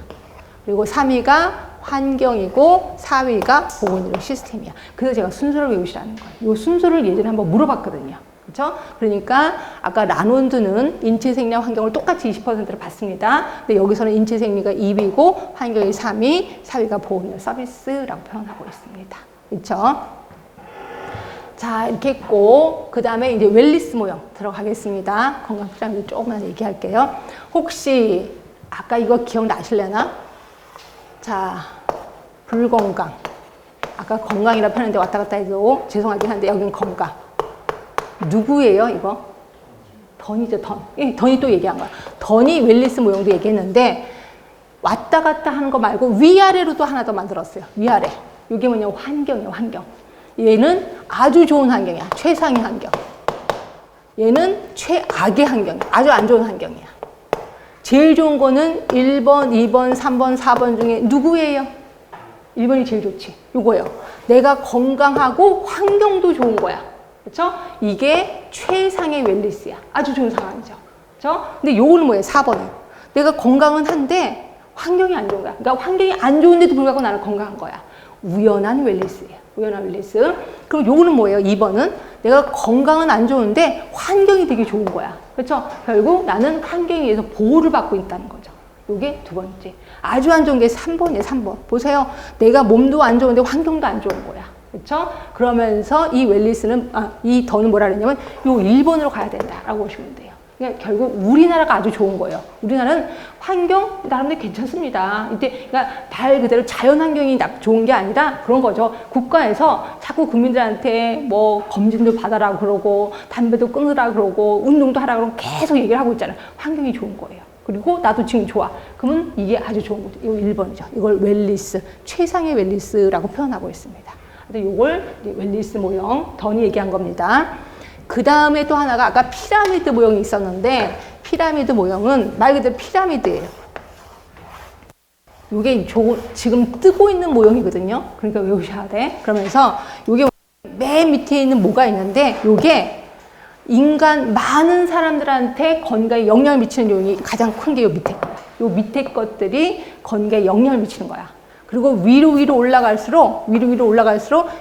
Speaker 2: 그리고 3위가 환경이고 4위가 보건의료 시스템이야. 그래서 제가 순서를 외우시라는 거예요. 이 순서를 예전에 한번 물어봤거든요. 그렇죠? 그러니까 아까 라논드는 인체 생리와 환경을 똑같이 20%를 받습니다. 근데 여기서는 인체 생리가 2위고 환경이 3위, 4위가 보건의료 서비스라고 표현하고 있습니다. 그렇죠? 자, 이렇게 했고 그 다음에 이제 웰리스 모형 들어가겠습니다. 건강 피라미드 조금만 얘기할게요. 혹시 아까 이거 기억나실래나? 자, 불건강. 아까 건강이라 표현했는데 왔다 갔다 해도 죄송하긴 한데 여긴 건강. 누구예요, 이거? 던이죠, 던. 예, 던이 또 얘기한 거야. 던이 웰리스 모형도 얘기했는데 왔다 갔다 하는 거 말고 위아래로도 하나 더 만들었어요. 위아래. 이게 뭐냐면 환경이에요, 환경. 얘는 아주 좋은 환경이야. 최상의 환경. 얘는 최악의 환경이야. 아주 안 좋은 환경이야. 제일 좋은 거는 1번, 2번, 3번, 4번 중에 누구예요? 1번이 제일 좋지. 요거예요. 내가 건강하고 환경도 좋은 거야. 그렇죠? 이게 최상의 웰리스야. 아주 좋은 상황이죠. 그렇죠? 근데 요거는 뭐예요? 4번은. 내가 건강은 한데 환경이 안 좋은 거야. 그러니까 환경이 안 좋은데도 불구하고 나는 건강한 거야. 우연한 웰리스예요. 우연한 웰리스. 그럼 요거는 뭐예요? 2번은 내가 건강은 안 좋은데 환경이 되게 좋은 거야. 그렇죠? 결국 나는 환경에 의해서 보호를 받고 있다는 거죠. 요게 두 번째. 아주 안 좋은 게 3번이에요. 3번. 보세요. 내가 몸도 안 좋은데 환경도 안 좋은 거야. 그렇죠? 그러면서 이 웰리스는 이 더는 뭐라 그랬냐면 요 1번으로 가야 된다라고 보시면 돼요. 그러니까 결국 우리나라가 아주 좋은 거예요. 우리나라는 환경 나름대로 괜찮습니다. 이때 그러니까 말 그대로 자연 환경이 좋은 게 아니라 그런 거죠. 국가에서 자꾸 국민들한테 뭐 검진도 받아라 그러고 담배도 끊으라 그러고 운동도 하라 그러고 계속 얘기를 하고 있잖아요. 환경이 좋은 거예요. 그리고 나도 지금 좋아. 그러면 이게 아주 좋은 거죠. 이거 1번이죠. 이걸 웰리스, 최상의 웰리스라고 표현하고 있습니다. 근데 이걸 웰리스 모형, 던이 얘기한 겁니다. 그 다음에 또 하나가 아까 피라미드 모형이 있었는데 피라미드 모형은 말 그대로 피라미드예요. 이게 지금 뜨고 있는 모형이거든요. 그러니까 외우셔야 돼. 그러면서 이게 맨 밑에 있는 뭐가 있는데 이게 인간 많은 사람들한테 건강에 영향을 미치는 요인이 가장 큰 게 이 밑에 거야. 이 밑에 것들이 건강에 영향을 미치는 거야. 그리고 위로 올라갈수록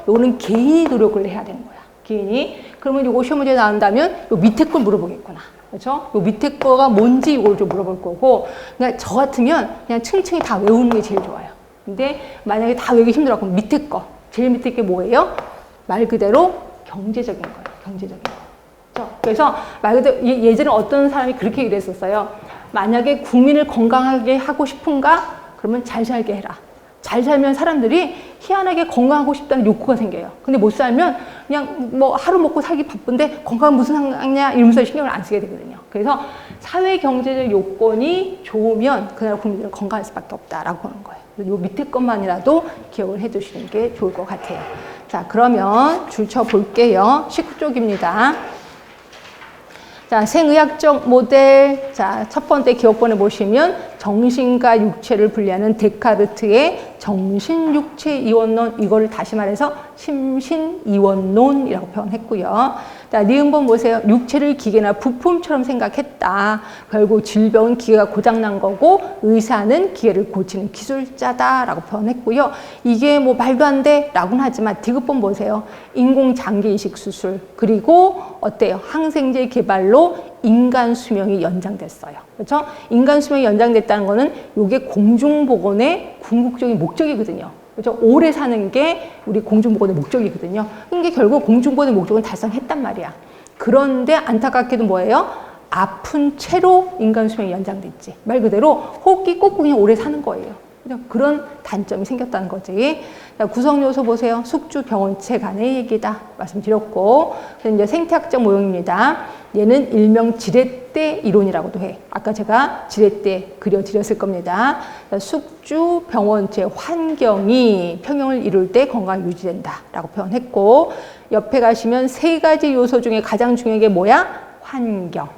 Speaker 2: 이거는 개인이 노력을 해야 되는 거야. 개인이. 그러면 이거 시험 문제 나온다면 요 밑에 걸 물어보겠구나. 그렇죠? 요 밑에 거가 뭔지 이걸 좀 물어볼 거고. 그러니까 저 같으면 그냥 층층이 다 외우는 게 제일 좋아요. 근데 만약에 다 외우기 힘들어 그럼 밑에 거. 제일 밑에 게 뭐예요? 말 그대로 경제적인 거예요. 경제적인 거. 그렇죠? 그래서 말 그대로 예전에 어떤 사람이 그렇게 얘기를 했었어요. 만약에 국민을 건강하게 하고 싶은가? 그러면 잘 살게 해라. 잘 살면 사람들이 희한하게 건강하고 싶다는 욕구가 생겨요. 근데 못 살면 그냥 뭐 하루 먹고 살기 바쁜데 건강 무슨 상관이냐 이러면서 신경을 안 쓰게 되거든요. 그래서 사회 경제적 요건이 좋으면 그 나라 국민들은 건강할 수밖에 없다라고 보는 거예요. 요 밑에 것만이라도 기억을 해 두시는 게 좋을 것 같아요. 자, 그러면 줄쳐 볼게요. 19쪽입니다. 자, 생의학적 모델. 자, 첫 번째 기억본에 보시면 정신과 육체를 분리하는 데카르트의 정신육체이원론, 이거를 다시 말해서 심신이원론이라고 표현했고요. 자, 니은본 보세요. 육체를 기계나 부품처럼 생각했다. 결국 질병은 기계가 고장난 거고 의사는 기계를 고치는 기술자다라고 표현했고요. 이게 뭐 말도 안 돼 라고는 하지만 디귿본 보세요. 인공장기 이식 수술, 그리고 어때요? 항생제 개발로 인간 수명이 연장됐어요. 그렇죠? 인간 수명이 연장됐다는 거는 이게 공중보건의 궁극적인 목적이거든요. 그렇죠? 오래 사는 게 우리 공중보건의 목적이거든요. 이게 결국 공중보건의 목적은 달성했단 말이야. 그런데 안타깝게도 뭐예요? 아픈 채로 인간 수명이 연장됐지. 말 그대로 호흡기 꽂고 그냥 오래 사는 거예요. 그런 단점이 생겼다는 거지. 자, 구성 요소 보세요. 숙주 병원체 간의 얘기다 말씀드렸고, 이제 생태학적 모형입니다. 얘는 일명 지렛대 이론이라고도 해. 아까 제가 지렛대 그려드렸을 겁니다. 자, 숙주 병원체 환경이 평형을 이룰 때 건강이 유지된다라고 표현했고, 옆에 가시면 세 가지 요소 중에 가장 중요한 게 뭐야? 환경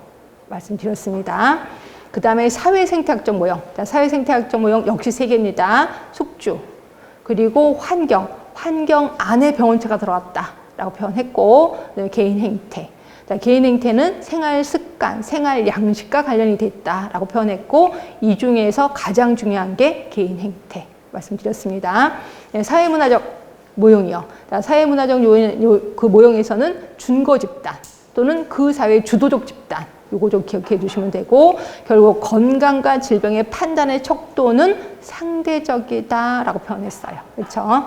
Speaker 2: 말씀드렸습니다. 그 다음에 사회생태학적 모형. 자, 사회생태학적 모형 역시 세 개입니다. 숙주, 그리고 환경. 환경 안에 병원체가 들어갔다라고 표현했고, 개인 행태. 자, 개인 행태는 생활 습관, 생활 양식과 관련이 됐다라고 표현했고, 이 중에서 가장 중요한 게 개인 행태 말씀드렸습니다. 네, 사회문화적 모형이요. 자, 사회문화적 그 모형에서는 준거 집단 또는 그 사회 주도적 집단, 요거 좀 기억해 두시면 되고, 결국 건강과 질병의 판단의 척도는 상대적이다라고 표현했어요. 그렇죠?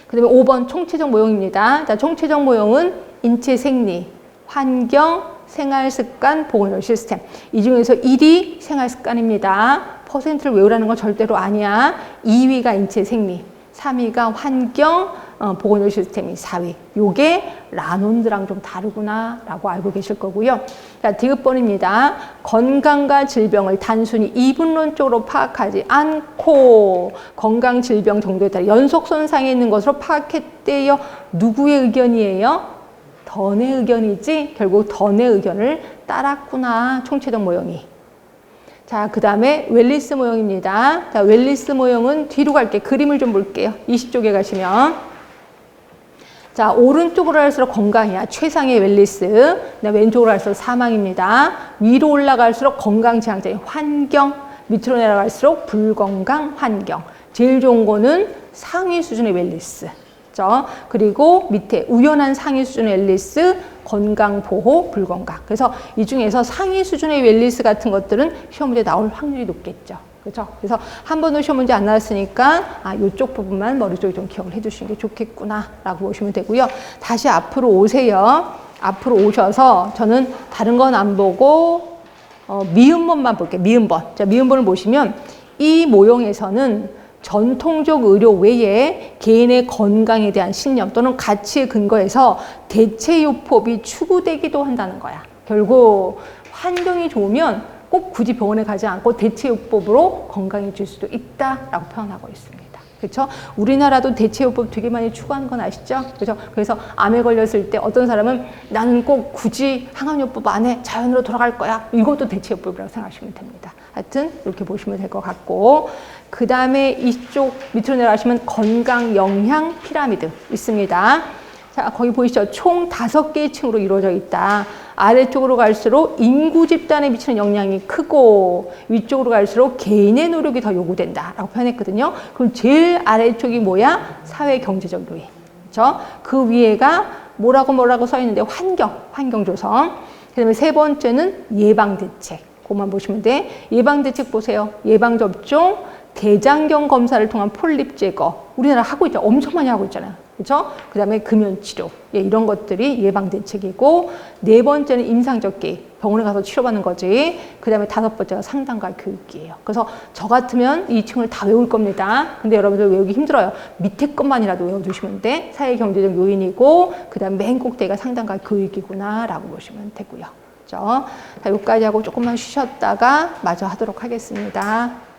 Speaker 2: 그 다음에 5번 총체적 모형입니다. 자, 총체적 모형은 인체 생리, 환경, 생활습관, 보건의료 시스템. 이 중에서 1위 생활습관입니다. 퍼센트를 외우라는 건 절대로 아니야. 2위가 인체 생리, 3위가 환경, 보건의료 시스템이 4위. 요게 라논드랑 좀 다르구나라고 알고 계실 거고요. 자, 디귿번입니다. 건강과 질병을 단순히 이분론적으로 파악하지 않고 건강 질병 정도에 따라 연속 손상이 있는 것으로 파악했대요. 누구의 의견이에요? 던의 의견이지. 결국 던의 의견을 따랐구나, 총체적 모형이. 자, 그 다음에 웰리스 모형입니다. 자, 웰리스 모형은 뒤로 갈게. 그림을 좀 볼게요. 20쪽에 가시면. 자, 오른쪽으로 갈수록 건강이야. 최상의 웰리스. 왼쪽으로 갈수록 사망입니다. 위로 올라갈수록 건강지향적인 환경. 밑으로 내려갈수록 불건강 환경. 제일 좋은 거는 상위 수준의 웰리스. 그렇죠? 그리고 밑에 우연한 상위 수준의 웰리스, 건강보호, 불건강. 그래서 이 중에서 상위 수준의 웰리스 같은 것들은 시험 문제 나올 확률이 높겠죠. 그렇죠? 그래서 한 번도 시험 문제 안 나왔으니까 이쪽 부분만 머릿속에 좀 기억을 해주시는 게 좋겠구나라고 보시면 되고요. 다시 앞으로 오세요. 앞으로 오셔서 저는 다른 건 안 보고 미음본만 볼게요. 미음본. 자, 미음본을 보시면 이 모형에서는 전통적 의료 외에 개인의 건강에 대한 신념 또는 가치에 근거해서 대체요법이 추구되기도 한다는 거야. 결국 환경이 좋으면 꼭 굳이 병원에 가지 않고 대체요법으로 건강해질 수도 있다라고 표현하고 있습니다. 그렇죠? 우리나라도 대체요법 되게 많이 추구하는 건 아시죠? 그렇죠? 그래서 암에 걸렸을 때 어떤 사람은 나는 꼭 굳이 항암요법 안 해, 자연으로 돌아갈 거야. 이것도 대체요법이라고 생각하시면 됩니다. 하여튼 이렇게 보시면 될 것 같고, 그 다음에 이쪽 밑으로 내려가시면 건강 영향 피라미드 있습니다. 자, 거기 보이시죠? 총 5개의 층으로 이루어져 있다. 아래쪽으로 갈수록 인구 집단에 미치는 영향이 크고 위쪽으로 갈수록 개인의 노력이 더 요구된다라고 표현했거든요. 그럼 제일 아래쪽이 뭐야? 사회 경제적 요인. 그렇죠? 그 위에가 뭐라고 써 있는데 환경 조성. 그다음에 세 번째는 예방 대책. 그것만 보시면 돼. 예방 대책 보세요. 예방 접종, 대장경 검사를 통한 폴립 제거. 우리나라 하고 있죠. 엄청 많이 하고 있잖아요. 그죠? 그 다음에 금연치료. 예, 이런 것들이 예방대책이고, 네 번째는 임상적기. 병원에 가서 치료받는 거지. 그 다음에 다섯 번째가 상담과 교육이에요. 그래서 저 같으면 이 층을 다 외울 겁니다. 근데 여러분들 외우기 힘들어요. 밑에 것만이라도 외워두시면 돼. 사회경제적 요인이고, 그 다음 맨 꼭대기가 상담과 교육이구나 라고 보시면 되고요. 그죠? 자, 여기까지 하고 조금만 쉬셨다가 마저 하도록 하겠습니다.